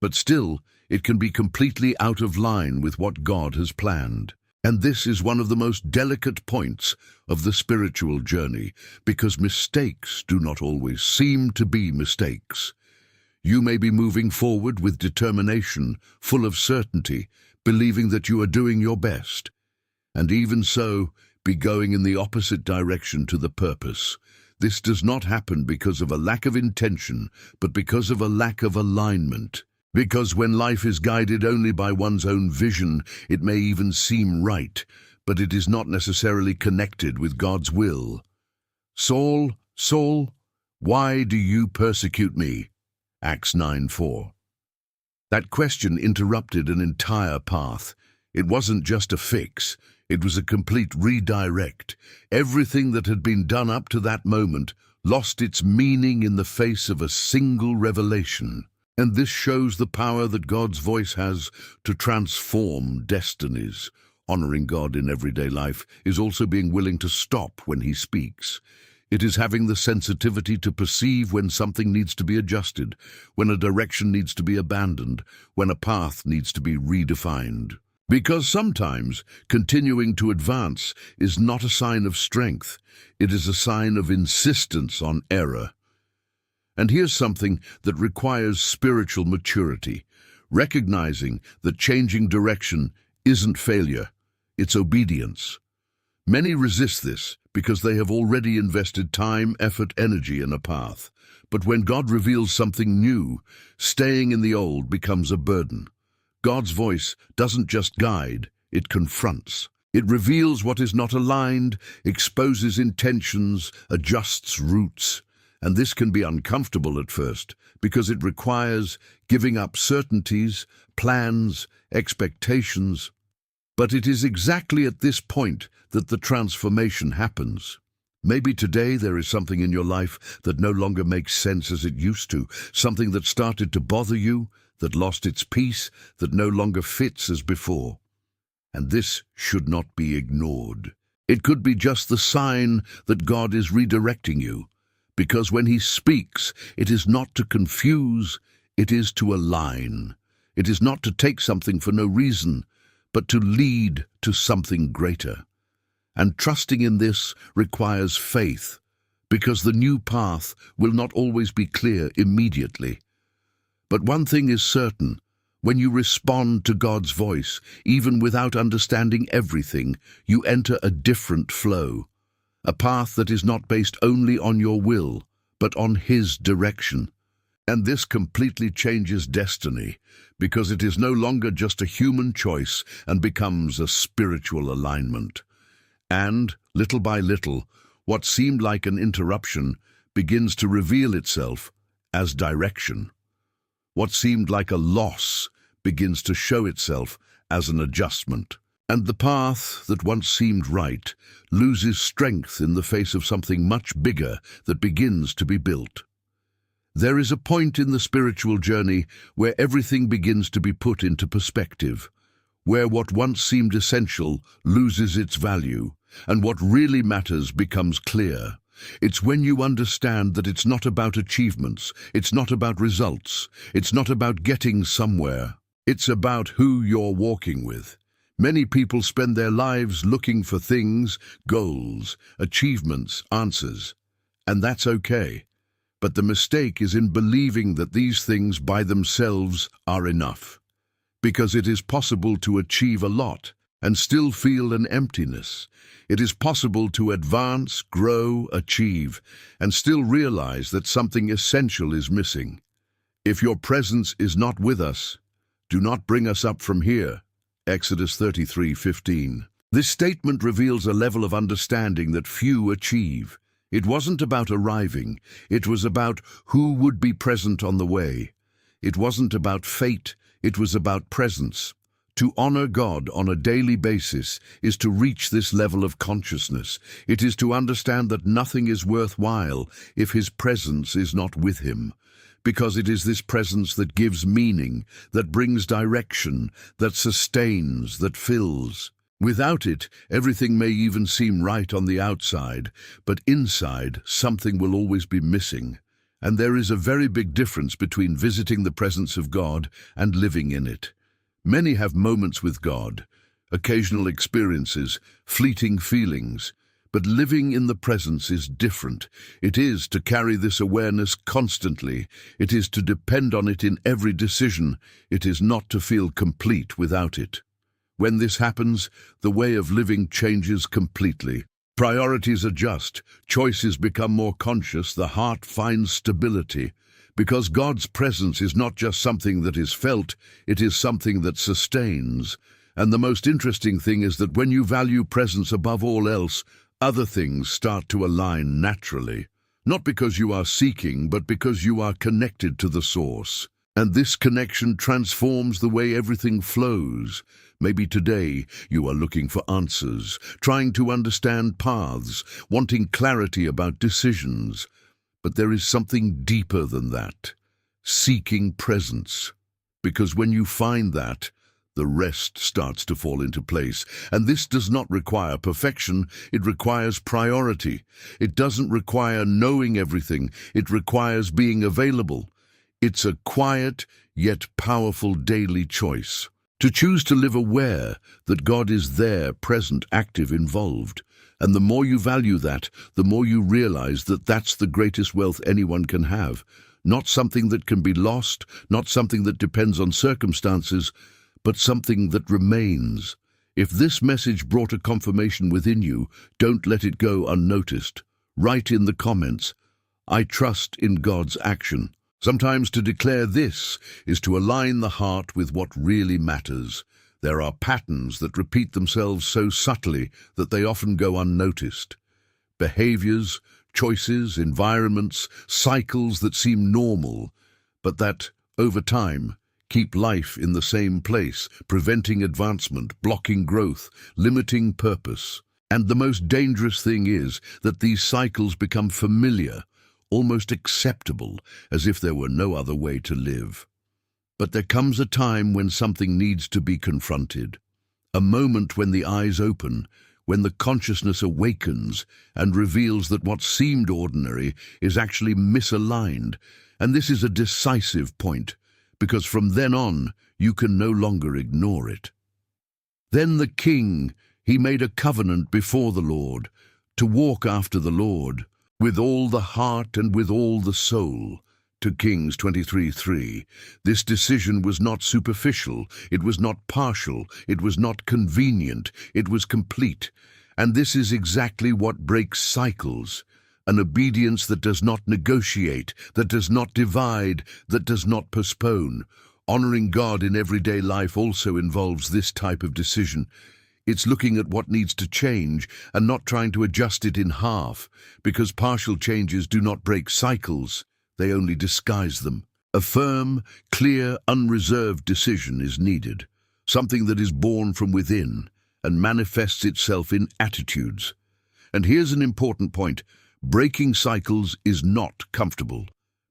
But still, it can be completely out of line with what God has planned. And this is one of the most delicate points of the spiritual journey, because mistakes do not always seem to be mistakes. You may be moving forward with determination, full of certainty, believing that you are doing your best, and even so, be going in the opposite direction to the purpose. This does not happen because of a lack of intention, but because of a lack of alignment. Because when life is guided only by one's own vision, it may even seem right, but it is not necessarily connected with God's will. Saul, Saul, why do you persecute me? Acts 9:4. That question interrupted an entire path. It wasn't just a fix, it was a complete redirect. Everything that had been done up to that moment lost its meaning in the face of a single revelation. And this shows the power that God's voice has to transform destinies. Honoring God in everyday life is also being willing to stop when He speaks. It is having the sensitivity to perceive when something needs to be adjusted, when a direction needs to be abandoned, when a path needs to be redefined. Because sometimes continuing to advance is not a sign of strength, it is a sign of insistence on error. And here's something that requires spiritual maturity, recognizing that changing direction isn't failure, it's obedience. Many resist this because they have already invested time, effort, energy in a path. But when God reveals something new, staying in the old becomes a burden. God's voice doesn't just guide, it confronts. It reveals what is not aligned, exposes intentions, adjusts routes. And this can be uncomfortable at first because it requires giving up certainties, plans, expectations. But it is exactly at this point that the transformation happens. Maybe today there is something in your life that no longer makes sense as it used to, something that started to bother you, that lost its peace, that no longer fits as before. And this should not be ignored. It could be just the sign that God is redirecting you, because when He speaks, it is not to confuse, it is to align. It is not to take something for no reason, but to lead to something greater. And trusting in this requires faith, because the new path will not always be clear immediately. But one thing is certain: when you respond to God's voice, even without understanding everything, you enter a different flow, a path that is not based only on your will, but on His direction. And this completely changes destiny, because it is no longer just a human choice and becomes a spiritual alignment. And, little by little, what seemed like an interruption begins to reveal itself as direction. What seemed like a loss begins to show itself as an adjustment. And the path that once seemed right loses strength in the face of something much bigger that begins to be built. There is a point in the spiritual journey where everything begins to be put into perspective, where what once seemed essential loses its value, and what really matters becomes clear. It's when you understand that it's not about achievements, it's not about results, it's not about getting somewhere. It's about who you're walking with. Many people spend their lives looking for things, goals, achievements, answers. And that's okay. But the mistake is in believing that these things by themselves are enough. Because it is possible to achieve a lot and still feel an emptiness. It is possible to advance, grow, achieve, and still realize that something essential is missing. If your presence is not with us, do not bring us up from here. Exodus 33:15. This statement reveals a level of understanding that few achieve. It wasn't about arriving, it was about who would be present on the way. It wasn't about fate, it was about presence. To honor God on a daily basis is to reach this level of consciousness. It is to understand that nothing is worthwhile if His presence is not with Him. Because it is this presence that gives meaning, that brings direction, that sustains, that fills. Without it, everything may even seem right on the outside, but inside, something will always be missing. And there is a very big difference between visiting the presence of God and living in it. Many have moments with God, occasional experiences, fleeting feelings, but living in the presence is different. It is to carry this awareness constantly. It is to depend on it in every decision. It is not to feel complete without it. When this happens, the way of living changes completely. Priorities adjust, choices become more conscious, the heart finds stability. Because God's presence is not just something that is felt, it is something that sustains. And the most interesting thing is that when you value presence above all else, other things start to align naturally. Not because you are seeking, but because you are connected to the source. And this connection transforms the way everything flows. Maybe today you are looking for answers, trying to understand paths, wanting clarity about decisions. But there is something deeper than that, seeking presence. Because when you find that, the rest starts to fall into place. And this does not require perfection, it requires priority. It doesn't require knowing everything, it requires being available. It's a quiet, yet powerful daily choice. To choose to live aware that God is there, present, active, involved. And the more you value that, the more you realize that that's the greatest wealth anyone can have. Not something that can be lost, not something that depends on circumstances, but something that remains. If this message brought a confirmation within you, don't let it go unnoticed. Write in the comments, "I trust in God's action." Sometimes to declare this is to align the heart with what really matters. There are patterns that repeat themselves so subtly that they often go unnoticed. Behaviors, choices, environments, cycles that seem normal, but that, over time, keep life in the same place, preventing advancement, blocking growth, limiting purpose. And the most dangerous thing is that these cycles become familiar, almost acceptable, as if there were no other way to live. But there comes a time when something needs to be confronted, a moment when the eyes open, when the consciousness awakens and reveals that what seemed ordinary is actually misaligned. And this is a decisive point, because from then on, you can no longer ignore it. Then the king, he made a covenant before the Lord, to walk after the Lord, with all the heart and with all the soul. To Kings 23:3. This decision was not superficial, it was not partial, it was not convenient, it was complete. And this is exactly what breaks cycles. An obedience that does not negotiate, that does not divide, that does not postpone. Honoring God in everyday life also involves this type of decision. It's looking at what needs to change and not trying to adjust it in half, because partial changes do not break cycles, they only disguise them. A firm, clear, unreserved decision is needed, something that is born from within and manifests itself in attitudes. And here's an important point. Breaking cycles is not comfortable,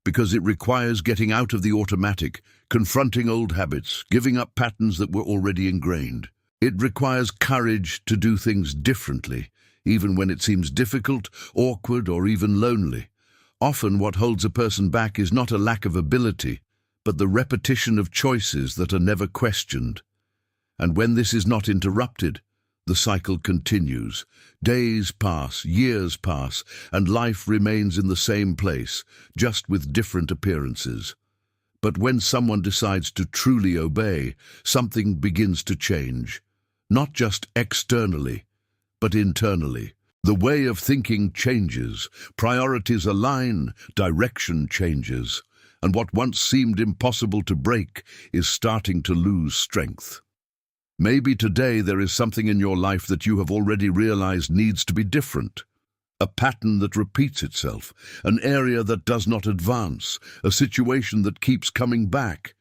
because it requires getting out of the automatic, confronting old habits, giving up patterns that were already ingrained. It requires courage to do things differently, even when it seems difficult, awkward, or even lonely. Often what holds a person back is not a lack of ability, but the repetition of choices that are never questioned. And when this is not interrupted, the cycle continues. Days pass, years pass, and life remains in the same place, just with different appearances. But when someone decides to truly obey, something begins to change. Not just externally, but internally. The way of thinking changes, priorities align, direction changes, and what once seemed impossible to break is starting to lose strength. Maybe today there is something in your life that you have already realized needs to be different. A pattern that repeats itself, an area that does not advance, a situation that keeps coming back.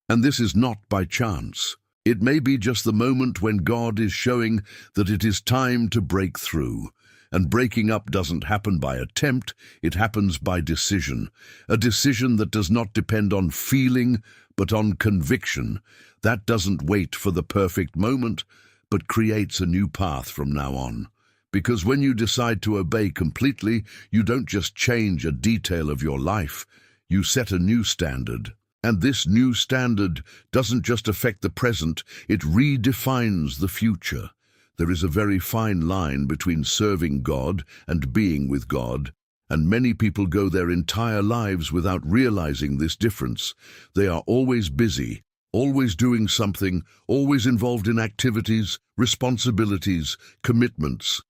And this is not by chance. It may be just the moment when God is showing that it is time to break through. And breaking up doesn't happen by attempt, it happens by decision. A decision that does not depend on feeling, but on conviction. That doesn't wait for the perfect moment, but creates a new path from now on. Because when you decide to obey completely, you don't just change a detail of your life, you set a new standard. And this new standard doesn't just affect the present, it redefines the future. There is a very fine line between serving God and being with God, and many people go their entire lives without realizing this difference. They are always busy, always doing something, always involved in activities, responsibilities, commitments.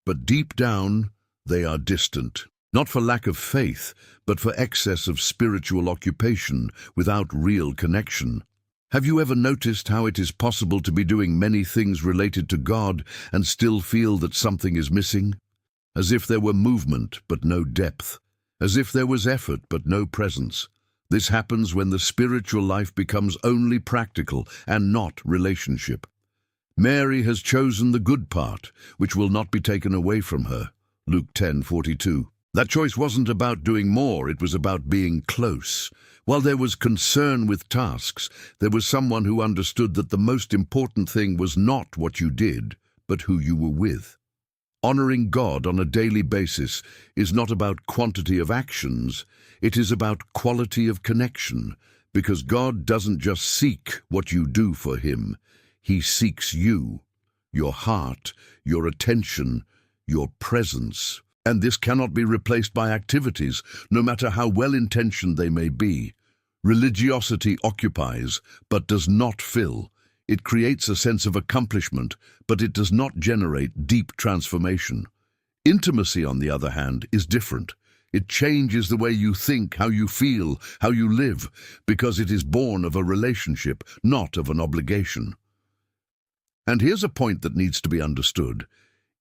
But deep down, they are distant. Not for lack of faith, but for excess of spiritual occupation without real connection. Have you ever noticed how it is possible to be doing many things related to God and still feel that something is missing? As if there were movement but no depth. As if there was effort but no presence. This happens when the spiritual life becomes only practical and not relationship. Mary has chosen the good part, which will not be taken away from her. Luke 10:42. That choice wasn't about doing more, it was about being close. While there was concern with tasks, there was someone who understood that the most important thing was not what you did, but who you were with. Honoring God on a daily basis is not about quantity of actions, it is about quality of connection, because God doesn't just seek what you do for Him, He seeks you, your heart, your attention, your presence. And this cannot be replaced by activities, no matter how well-intentioned they may be. Religiosity occupies, but does not fill. It creates a sense of accomplishment, but it does not generate deep transformation. Intimacy, on the other hand, is different. It changes the way you think, how you feel, how you live, because it is born of a relationship, not of an obligation. And here's a point that needs to be understood.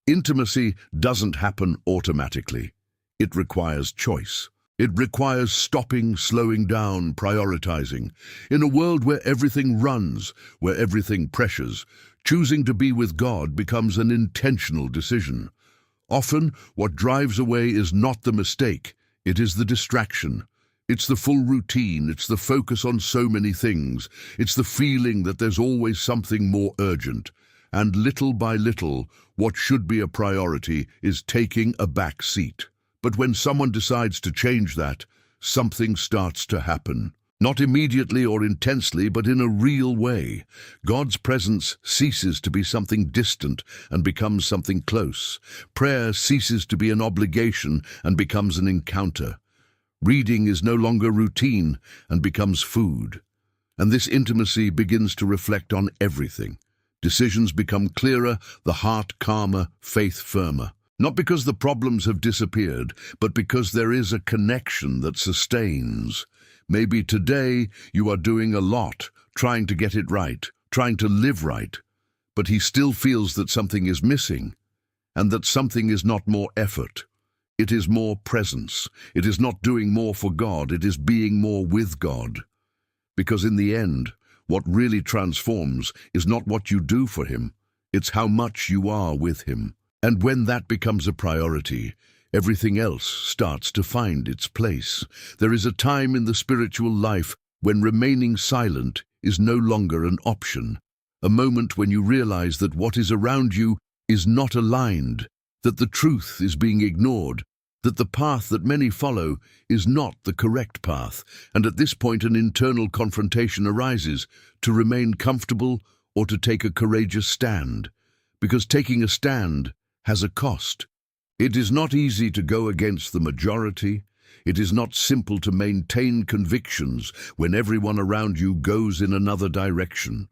Intimacy doesn't happen automatically. It requires choice. It requires stopping, slowing down, prioritizing. In a world where everything runs, where everything pressures, choosing to be with God becomes an intentional decision. Often, what drives away is not the mistake, it is the distraction. It's the full routine, it's the focus on so many things, it's the feeling that there's always something more urgent. And little by little, what should be a priority is taking a back seat. But when someone decides to change that, something starts to happen. Not immediately or intensely, but in a real way. God's presence ceases to be something distant and becomes something close. Prayer ceases to be an obligation and becomes an encounter. Reading is no longer routine and becomes food. And this intimacy begins to reflect on everything. Decisions become clearer, the heart calmer, faith firmer. Not because the problems have disappeared, but because there is a connection that sustains. Maybe today you are doing a lot, trying to get it right, trying to live right, but he still feels that something is missing, and that something is not more effort. It is more presence. It is not doing more for God, it is being more with God. Because in the end, what really transforms is not what you do for him, it's how much you are with him. And when that becomes a priority, everything else starts to find its place. There is a time in the spiritual life when remaining silent is no longer an option. A moment when you realize that what is around you is not aligned, that the truth is being ignored, that the path that many follow is not the correct path. And at this point an internal confrontation arises, to remain comfortable or to take a courageous stand. Because taking a stand has a cost. It is not easy to go against the majority. It is not simple to maintain convictions when everyone around you goes in another direction.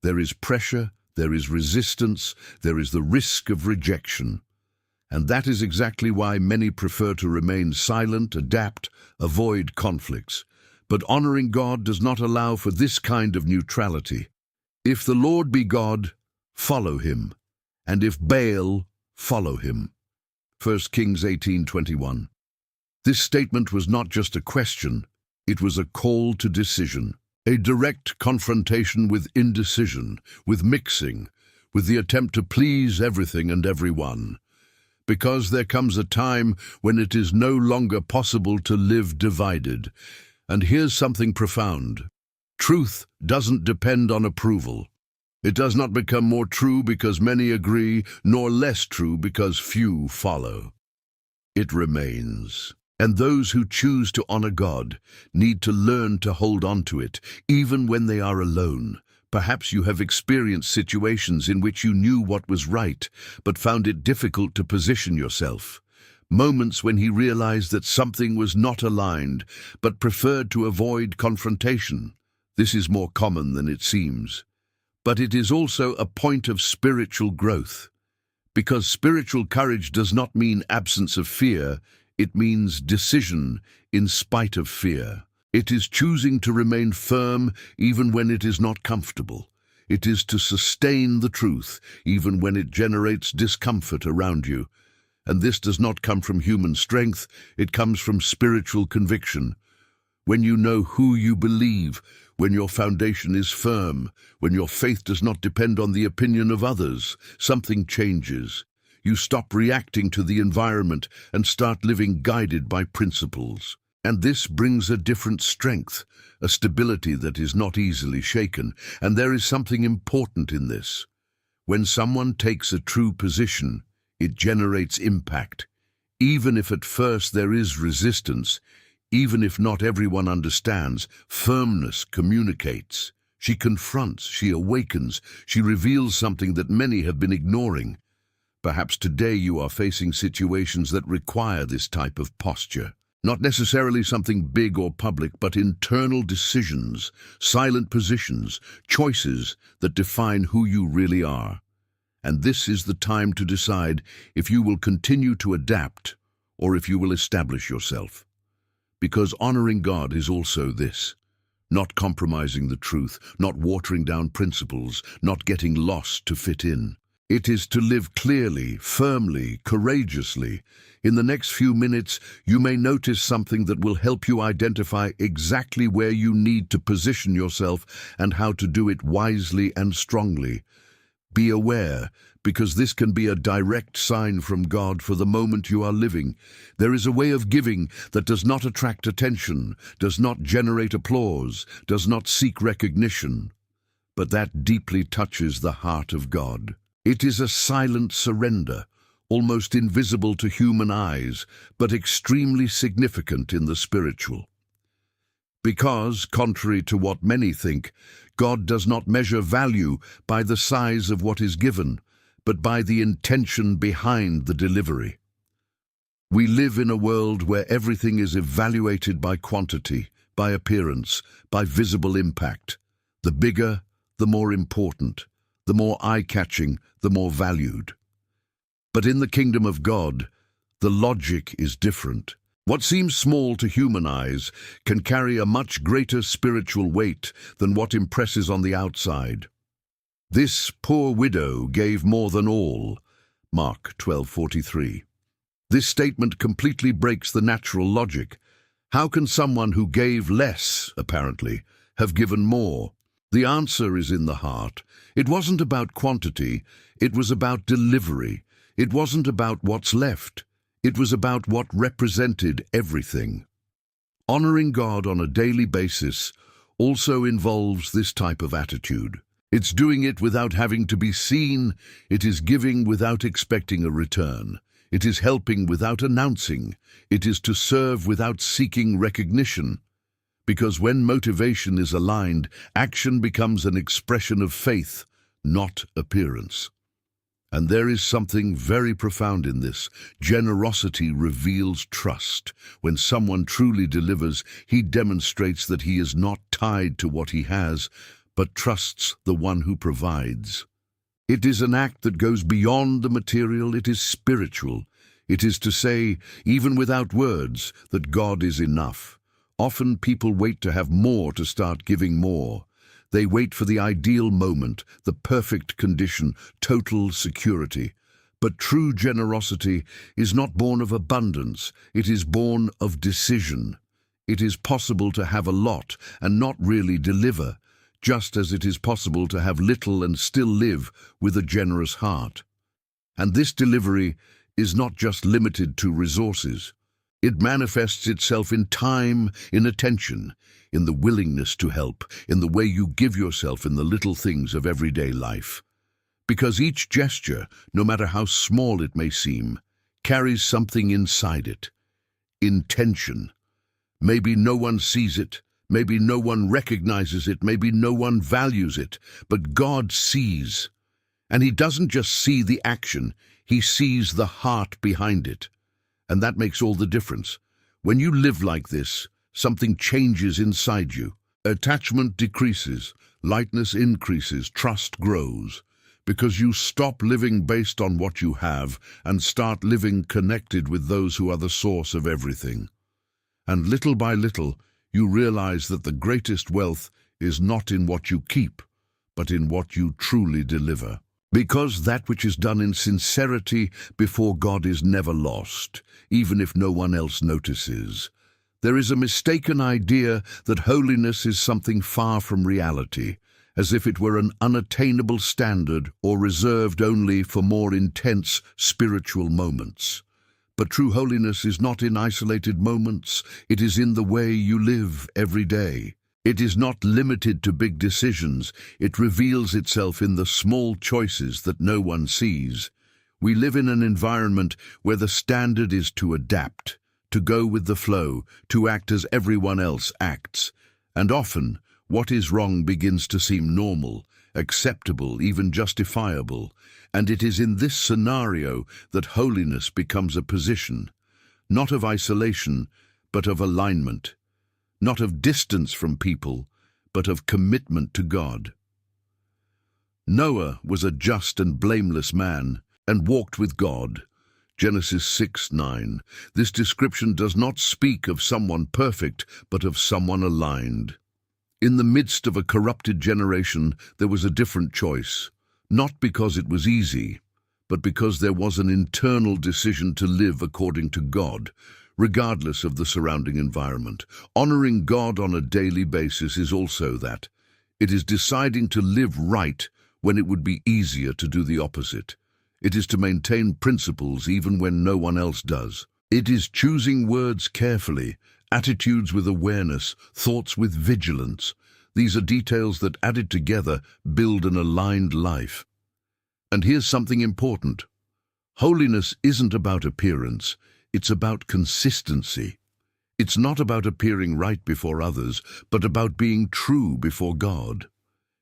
There is pressure, there is resistance, there is the risk of rejection. And that is exactly why many prefer to remain silent, adapt, avoid conflicts. But honoring God does not allow for this kind of neutrality. If the Lord be God, follow him. And if Baal, follow him. 1 Kings 18:21. This statement was not just a question, it was a call to decision. A direct confrontation with indecision, with mixing, with the attempt to please everything and everyone. Because there comes a time when it is no longer possible to live divided. And here's something profound. Truth doesn't depend on approval. It does not become more true because many agree, nor less true because few follow. It remains. And those who choose to honor God need to learn to hold on to it, even when they are alone. Perhaps you have experienced situations in which you knew what was right, but found it difficult to position yourself. Moments when he realized that something was not aligned, but preferred to avoid confrontation. This is more common than it seems. But it is also a point of spiritual growth. Because spiritual courage does not mean absence of fear, it means decision in spite of fear. It is choosing to remain firm even when it is not comfortable. It is to sustain the truth even when it generates discomfort around you. And this does not come from human strength, it comes from spiritual conviction. When you know who you believe, when your foundation is firm, when your faith does not depend on the opinion of others, something changes. You stop reacting to the environment and start living guided by principles. And this brings a different strength, a stability that is not easily shaken. And there is something important in this. When someone takes a true position, it generates impact. Even if at first there is resistance, even if not everyone understands, firmness communicates. She confronts, she awakens, she reveals something that many have been ignoring. Perhaps today you are facing situations that require this type of posture. Not necessarily something big or public, but internal decisions, silent positions, choices that define who you really are. And this is the time to decide if you will continue to adapt or if you will establish yourself. Because honoring God is also this, not compromising the truth, not watering down principles, not getting lost to fit in. It is to live clearly, firmly, courageously. In the next few minutes, you may notice something that will help you identify exactly where you need to position yourself and how to do it wisely and strongly. Be aware, because this can be a direct sign from God for the moment you are living. There is a way of giving that does not attract attention, does not generate applause, does not seek recognition, but that deeply touches the heart of God. It is a silent surrender, almost invisible to human eyes, but extremely significant in the spiritual. Because, contrary to what many think, God does not measure value by the size of what is given, but by the intention behind the delivery. We live in a world where everything is evaluated by quantity, by appearance, by visible impact. The bigger, the more important. The more eye-catching, the more valued. But in the kingdom of God, the logic is different. What seems small to human eyes can carry a much greater spiritual weight than what impresses on the outside. This poor widow gave more than all. Mark 12:43. This statement completely breaks the natural logic. How can someone who gave less, apparently, have given more? The answer is in the heart. It wasn't about quantity, it was about delivery. It wasn't about what's left. It was about what represented everything. Honoring God on a daily basis also involves this type of attitude. It's doing it without having to be seen. It is giving without expecting a return. It is helping without announcing. It is to serve without seeking recognition. Because when motivation is aligned, action becomes an expression of faith, not appearance. And there is something very profound in this. Generosity reveals trust. When someone truly delivers, he demonstrates that he is not tied to what he has, but trusts the one who provides. It is an act that goes beyond the material. It is spiritual. It is to say, even without words, that God is enough. Often people wait to have more to start giving more. They wait for the ideal moment, the perfect condition, total security. But true generosity is not born of abundance. It is born of decision. It is possible to have a lot and not really deliver, just as it is possible to have little and still live with a generous heart. And this delivery is not just limited to resources. It manifests itself in time, in attention, in the willingness to help, in the way you give yourself in the little things of everyday life. Because each gesture, no matter how small it may seem, carries something inside it. Intention. Maybe no one sees it, maybe no one recognizes it, maybe no one values it, but God sees. And He doesn't just see the action, He sees the heart behind it. And that makes all the difference. When you live like this, something changes inside you. Attachment decreases, lightness increases, trust grows, because you stop living based on what you have and start living connected with those who are the source of everything. And little by little, you realize that the greatest wealth is not in what you keep, but in what you truly deliver. Because that which is done in sincerity before God is never lost, even if no one else notices. There is a mistaken idea that holiness is something far from reality, as if it were an unattainable standard or reserved only for more intense spiritual moments. But true holiness is not in isolated moments, it is in the way you live every day. It is not limited to big decisions, it reveals itself in the small choices that no one sees. We live in an environment where the standard is to adapt, to go with the flow, to act as everyone else acts. And often, what is wrong begins to seem normal, acceptable, even justifiable. And it is in this scenario that holiness becomes a position, not of isolation, but of alignment. Not of distance from people, but of commitment to God. Noah was a just and blameless man, and walked with God. Genesis 6:9. This description does not speak of someone perfect, but of someone aligned. In the midst of a corrupted generation, there was a different choice, not because it was easy, but because there was an internal decision to live according to God, regardless of the surrounding environment. Honoring God on a daily basis is also that. It is deciding to live right when it would be easier to do the opposite. It is to maintain principles even when no one else does. It is choosing words carefully, attitudes with awareness, thoughts with vigilance. These are details that, added together, build an aligned life. And here's something important. Holiness isn't about appearance, it's about consistency. It's not about appearing right before others, but about being true before God.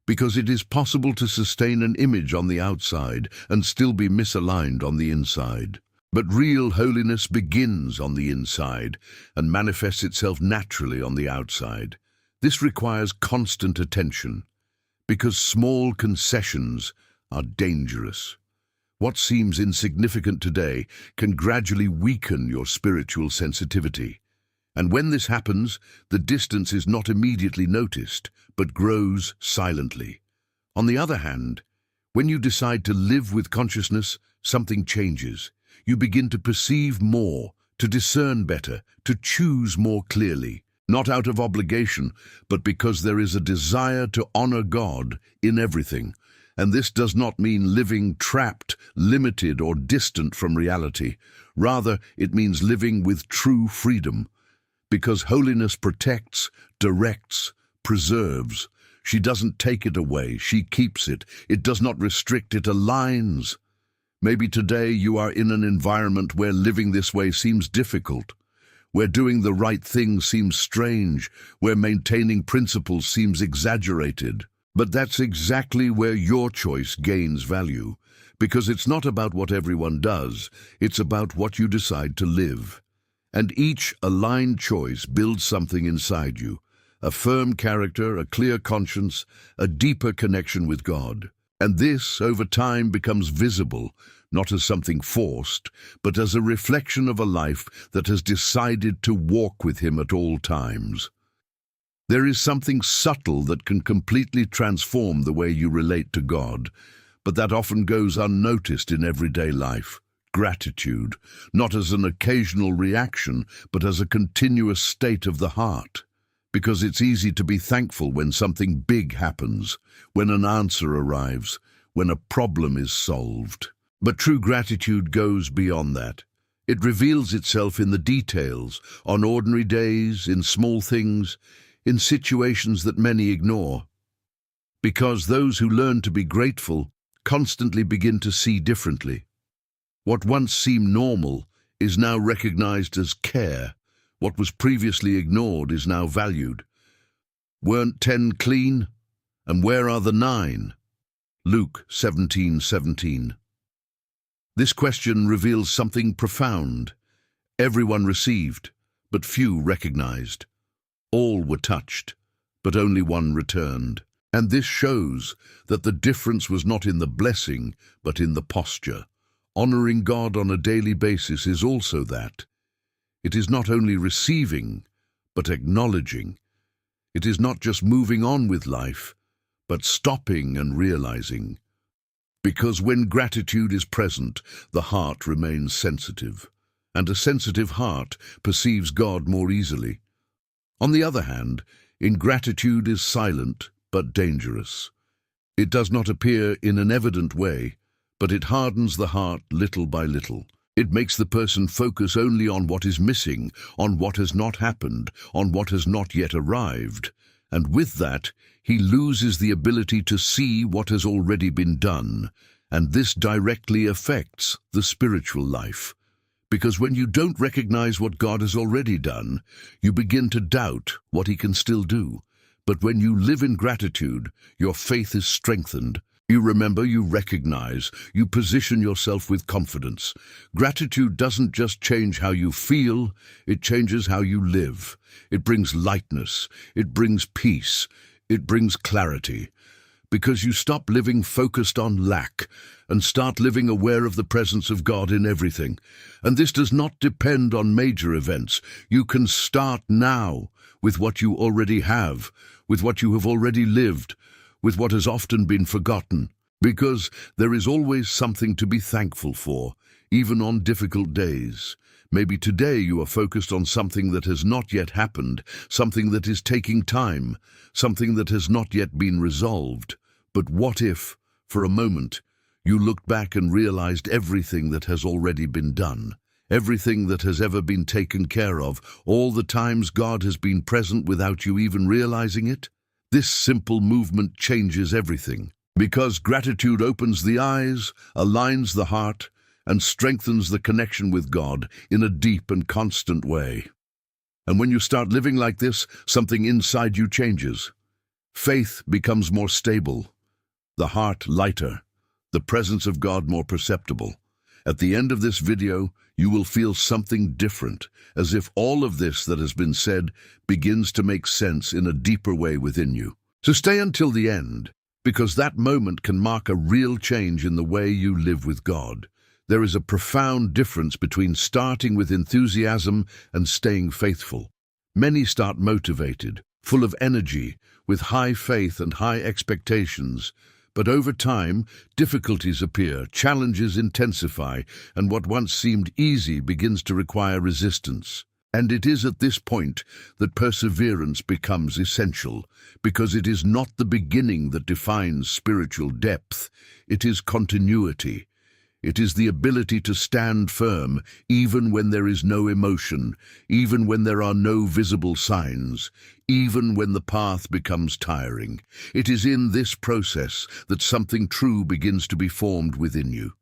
Because it is possible to sustain an image on the outside and still be misaligned on the inside. But real holiness begins on the inside and manifests itself naturally on the outside. This requires constant attention, because small concessions are dangerous. What seems insignificant today can gradually weaken your spiritual sensitivity. And when this happens, the distance is not immediately noticed, but grows silently. On the other hand, when you decide to live with consciousness, something changes. You begin to perceive more, to discern better, to choose more clearly, not out of obligation, but because there is a desire to honor God in everything. And this does not mean living trapped, limited, or distant from reality. Rather, it means living with true freedom. Because holiness protects, directs, preserves. She doesn't take it away, she keeps it. It does not restrict, it aligns. Maybe today you are in an environment where living this way seems difficult, where doing the right thing seems strange, where maintaining principles seems exaggerated. But that's exactly where your choice gains value, because it's not about what everyone does, it's about what you decide to live. And each aligned choice builds something inside you, a firm character, a clear conscience, a deeper connection with God. And this, over time, becomes visible, not as something forced, but as a reflection of a life that has decided to walk with Him at all times. There is something subtle that can completely transform the way you relate to God, but that often goes unnoticed in everyday life. Gratitude, not as an occasional reaction, but as a continuous state of the heart. Because it's easy to be thankful when something big happens, when an answer arrives, when a problem is solved. But true gratitude goes beyond that. It reveals itself in the details, on ordinary days, in small things, in situations that many ignore. Because those who learn to be grateful constantly begin to see differently. What once seemed normal is now recognized as care. What was previously ignored is now valued. Weren't 10 clean? And where are the 9? Luke 17:17. This question reveals something profound. Everyone received, but few recognized. All were touched, but only one returned. And this shows that the difference was not in the blessing, but in the posture. Honoring God on a daily basis is also that. It is not only receiving, but acknowledging. It is not just moving on with life, but stopping and realizing. Because when gratitude is present, the heart remains sensitive, and a sensitive heart perceives God more easily. On the other hand, ingratitude is silent but dangerous. It does not appear in an evident way, but it hardens the heart little by little. It makes the person focus only on what is missing, on what has not happened, on what has not yet arrived. And with that, he loses the ability to see what has already been done. And this directly affects the spiritual life. Because when you don't recognize what God has already done, you begin to doubt what He can still do. But when you live in gratitude, your faith is strengthened. You remember, you recognize, you position yourself with confidence. Gratitude doesn't just change how you feel, it changes how you live. It brings lightness, it brings peace, it brings clarity. because you stop living focused on lack and start living aware of the presence of God in everything. And this does not depend on major events. You can start now with what you already have, with what you have already lived, with what has often been forgotten, because there is always something to be thankful for, even on difficult days. Maybe today you are focused on something that has not yet happened, something that is taking time, something that has not yet been resolved. But what if, for a moment, you looked back and realized everything that has already been done, everything that has ever been taken care of, all the times God has been present without you even realizing it? This simple movement changes everything, because gratitude opens the eyes, aligns the heart, and strengthens the connection with God in a deep and constant way. And when you start living like this, something inside you changes. Faith becomes more stable, the heart lighter, the presence of God more perceptible. At the end of this video, you will feel something different, as if all of this that has been said begins to make sense in a deeper way within you. So stay until the end, because that moment can mark a real change in the way you live with God. There is a profound difference between starting with enthusiasm and staying faithful. Many start motivated, full of energy, with high faith and high expectations. But over time, difficulties appear, challenges intensify, and what once seemed easy begins to require resistance. And it is at this point that perseverance becomes essential, because it is not the beginning that defines spiritual depth, it is continuity. It is the ability to stand firm even when there is no emotion, even when there are no visible signs, even when the path becomes tiring. It is in this process that something true begins to be formed within you.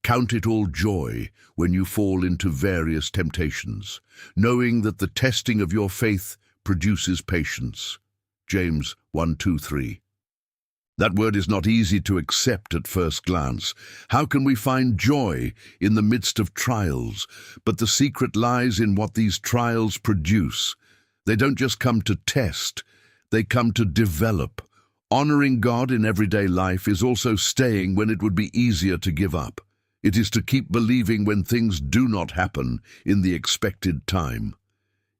Count it all joy when you fall into various temptations, knowing that the testing of your faith produces patience. James 1:2-3. That word is not easy to accept at first glance. How can we find joy in the midst of trials? But the secret lies in what these trials produce. They don't just come to test, they come to develop. Honoring God in everyday life is also staying when it would be easier to give up. It is to keep believing when things do not happen in the expected time.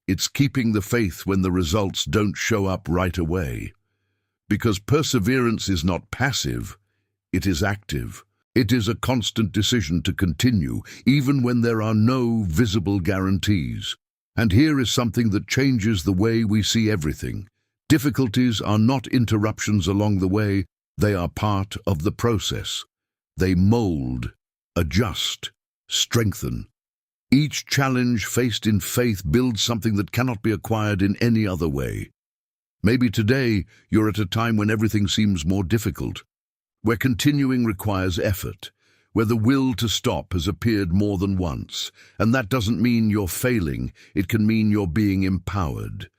It's keeping the faith when the results don't show up right away. Because perseverance is not passive, it is active. It is a constant decision to continue, even when there are no visible guarantees. And here is something that changes the way we see everything. Difficulties are not interruptions along the way, they are part of the process. They mold, adjust, strengthen. Each challenge faced in faith builds something that cannot be acquired in any other way. Maybe today you're at a time when everything seems more difficult, where continuing requires effort, where the will to stop has appeared more than once. And that doesn't mean you're failing, it can mean you're being empowered.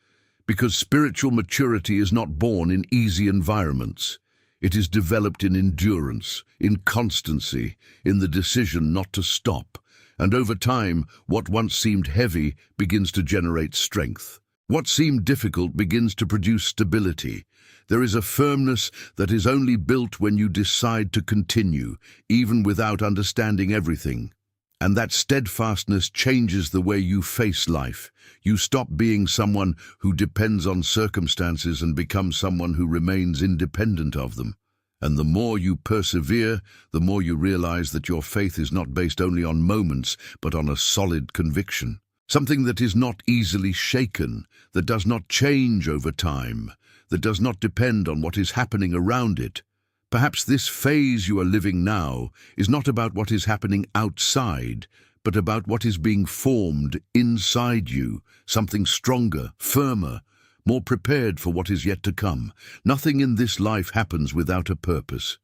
Because spiritual maturity is not born in easy environments. It is developed in endurance, in constancy, in the decision not to stop. And over time, what once seemed heavy begins to generate strength. What seemed difficult begins to produce stability. There is a firmness that is only built when you decide to continue, even without understanding everything. And that steadfastness changes the way you face life. You stop being someone who depends on circumstances and become someone who remains independent of them. And the more you persevere, the more you realize that your faith is not based only on moments, but on a solid conviction. Something that is not easily shaken, that does not change over time, that does not depend on what is happening around it. Perhaps this phase you are living now is not about what is happening outside, but about what is being formed inside you, something stronger, firmer, more prepared for what is yet to come. Nothing in this life happens without a purpose.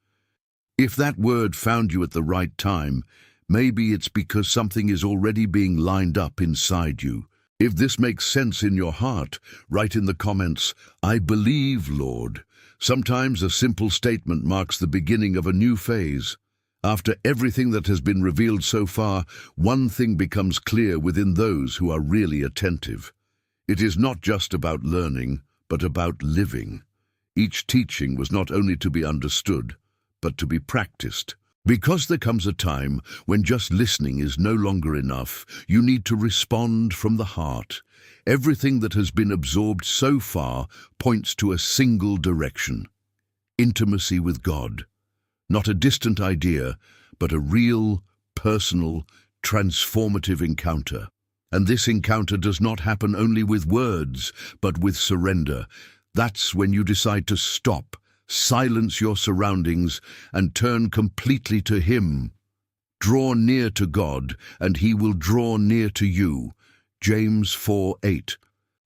If that word found you at the right time, maybe it's because something is already being lined up inside you. If this makes sense in your heart, write in the comments, "I believe, Lord." Sometimes a simple statement marks the beginning of a new phase. After everything that has been revealed so far, one thing becomes clear within those who are really attentive. It is not just about learning, but about living. Each teaching was not only to be understood, but to be practiced. Because there comes a time when just listening is no longer enough, you need to respond from the heart. Everything that has been absorbed so far points to a single direction: intimacy with God. Not a distant idea, but a real, personal, transformative encounter. And this encounter does not happen only with words, but with surrender. That's when you decide to stop, silence your surroundings, and turn completely to Him. Draw near to God, and He will draw near to you. James 4:8.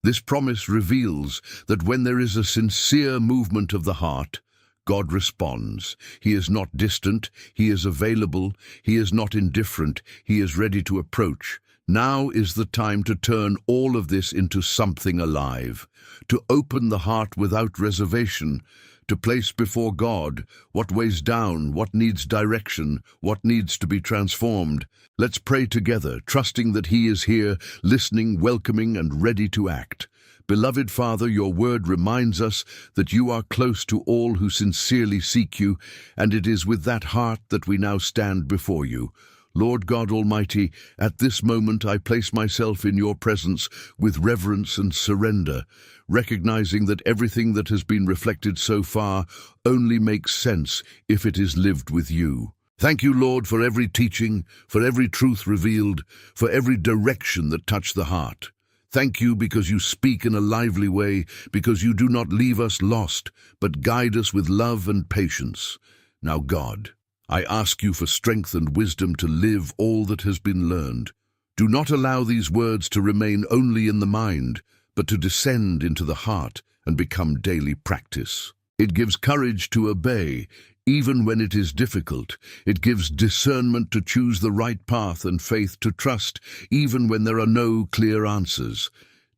This promise reveals that when there is a sincere movement of the heart, God responds. He is not distant, He is available, He is not indifferent, He is ready to approach. Now is the time to turn all of this into something alive, to open the heart without reservation, to place before God what weighs down, what needs direction, what needs to be transformed. Let's pray together, trusting that He is here, listening, welcoming, and ready to act. Beloved Father, your word reminds us that you are close to all who sincerely seek you, and it is with that heart that we now stand before you. Lord God Almighty, at this moment I place myself in your presence with reverence and surrender, recognizing that everything that has been reflected so far only makes sense if it is lived with you. Thank you, Lord, for every teaching, for every truth revealed, for every direction that touched the heart. Thank you because you speak in a lively way, because you do not leave us lost, but guide us with love and patience. Now, God, I ask you for strength and wisdom to live all that has been learned. Do not allow these words to remain only in the mind, but to descend into the heart and become daily practice. It gives courage to obey, even when it is difficult. It gives discernment to choose the right path and faith to trust, even when there are no clear answers.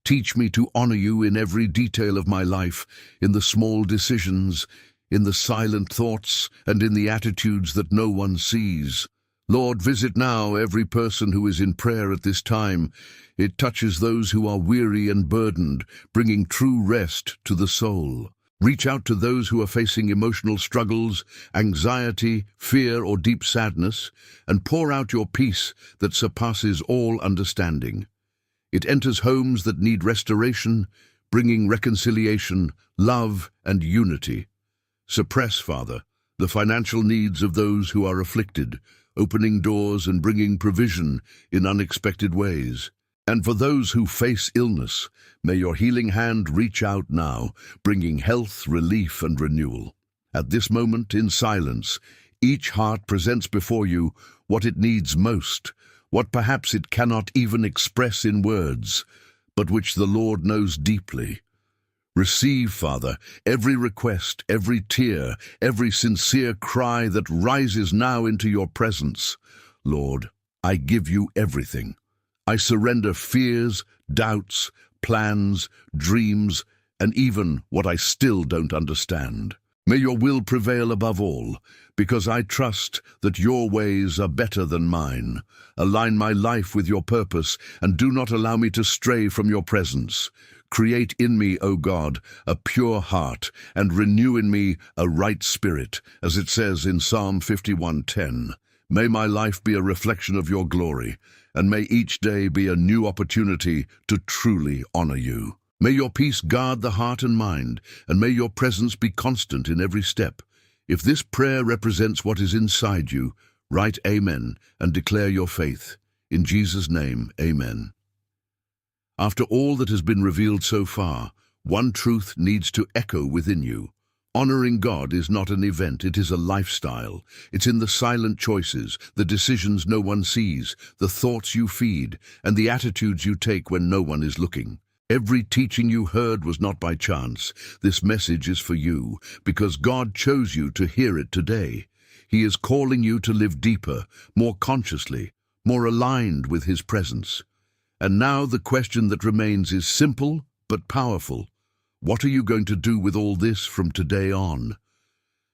Teach me to honor you in every detail of my life, in the small decisions, in the silent thoughts, and in the attitudes that no one sees. Lord, visit now every person who is in prayer at this time. It touches those who are weary and burdened, bringing true rest to the soul. Reach out to those who are facing emotional struggles, anxiety, fear, or deep sadness, and pour out your peace that surpasses all understanding. It enters homes that need restoration, bringing reconciliation, love, and unity. Suppress, Father, the financial needs of those who are afflicted, opening doors and bringing provision in unexpected ways. And for those who face illness, may your healing hand reach out now, bringing health, relief, and renewal. At this moment, in silence, each heart presents before you what it needs most, what perhaps it cannot even express in words, but which the Lord knows deeply. Receive, Father, every request, every tear, every sincere cry that rises now into your presence. Lord, I give you everything. I surrender fears, doubts, plans, dreams, and even what I still don't understand. May your will prevail above all, because I trust that your ways are better than mine. Align my life with your purpose, and do not allow me to stray from your presence. Create in me, O God, a pure heart, and renew in me a right spirit, as it says in Psalm 51:10. May my life be a reflection of your glory, and may each day be a new opportunity to truly honor you. May your peace guard the heart and mind, and may your presence be constant in every step. If this prayer represents what is inside you, write Amen and declare your faith. In Jesus' name, Amen. After all that has been revealed so far, one truth needs to echo within you. Honoring God is not an event, it is a lifestyle. It's in the silent choices, the decisions no one sees, the thoughts you feed, and the attitudes you take when no one is looking. Every teaching you heard was not by chance. This message is for you, because God chose you to hear it today. He is calling you to live deeper, more consciously, more aligned with His presence. And now the question that remains is simple but powerful. What are you going to do with all this from today on?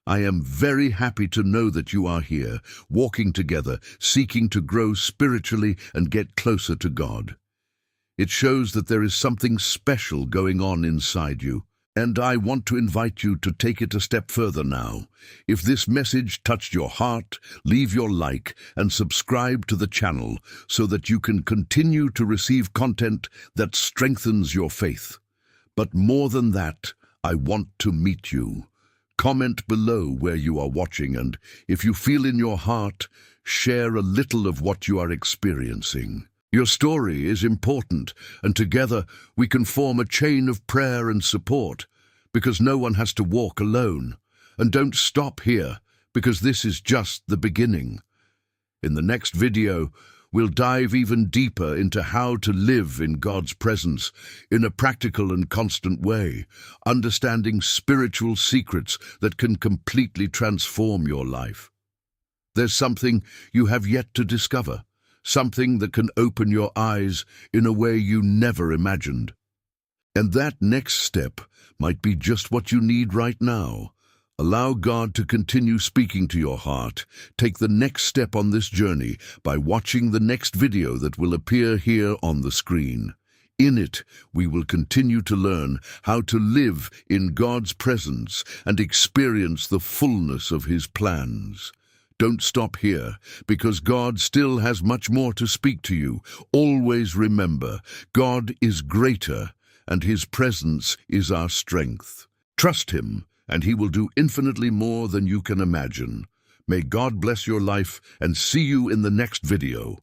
I am very happy to know that you are here, walking together, seeking to grow spiritually and get closer to God. It shows that there is something special going on inside you. And I want to invite you to take it a step further now. If this message touched your heart, leave your like and subscribe to the channel so that you can continue to receive content that strengthens your faith. But more than that, I want to meet you. Comment below where you are watching, and if you feel in your heart, share a little of what you are experiencing. Your story is important, and together we can form a chain of prayer and support, because no one has to walk alone. And don't stop here, because this is just the beginning. In the next video, we'll dive even deeper into how to live in God's presence in a practical and constant way, understanding spiritual secrets that can completely transform your life. There's something you have yet to discover, something that can open your eyes in a way you never imagined. And that next step might be just what you need right now. Allow God to continue speaking to your heart. Take the next step on this journey by watching the next video that will appear here on the screen. In it, we will continue to learn how to live in God's presence and experience the fullness of His plans. Don't stop here, because God still has much more to speak to you. Always remember, God is greater, and His presence is our strength. Trust Him, and He will do infinitely more than you can imagine. May God bless your life, and see you in the next video.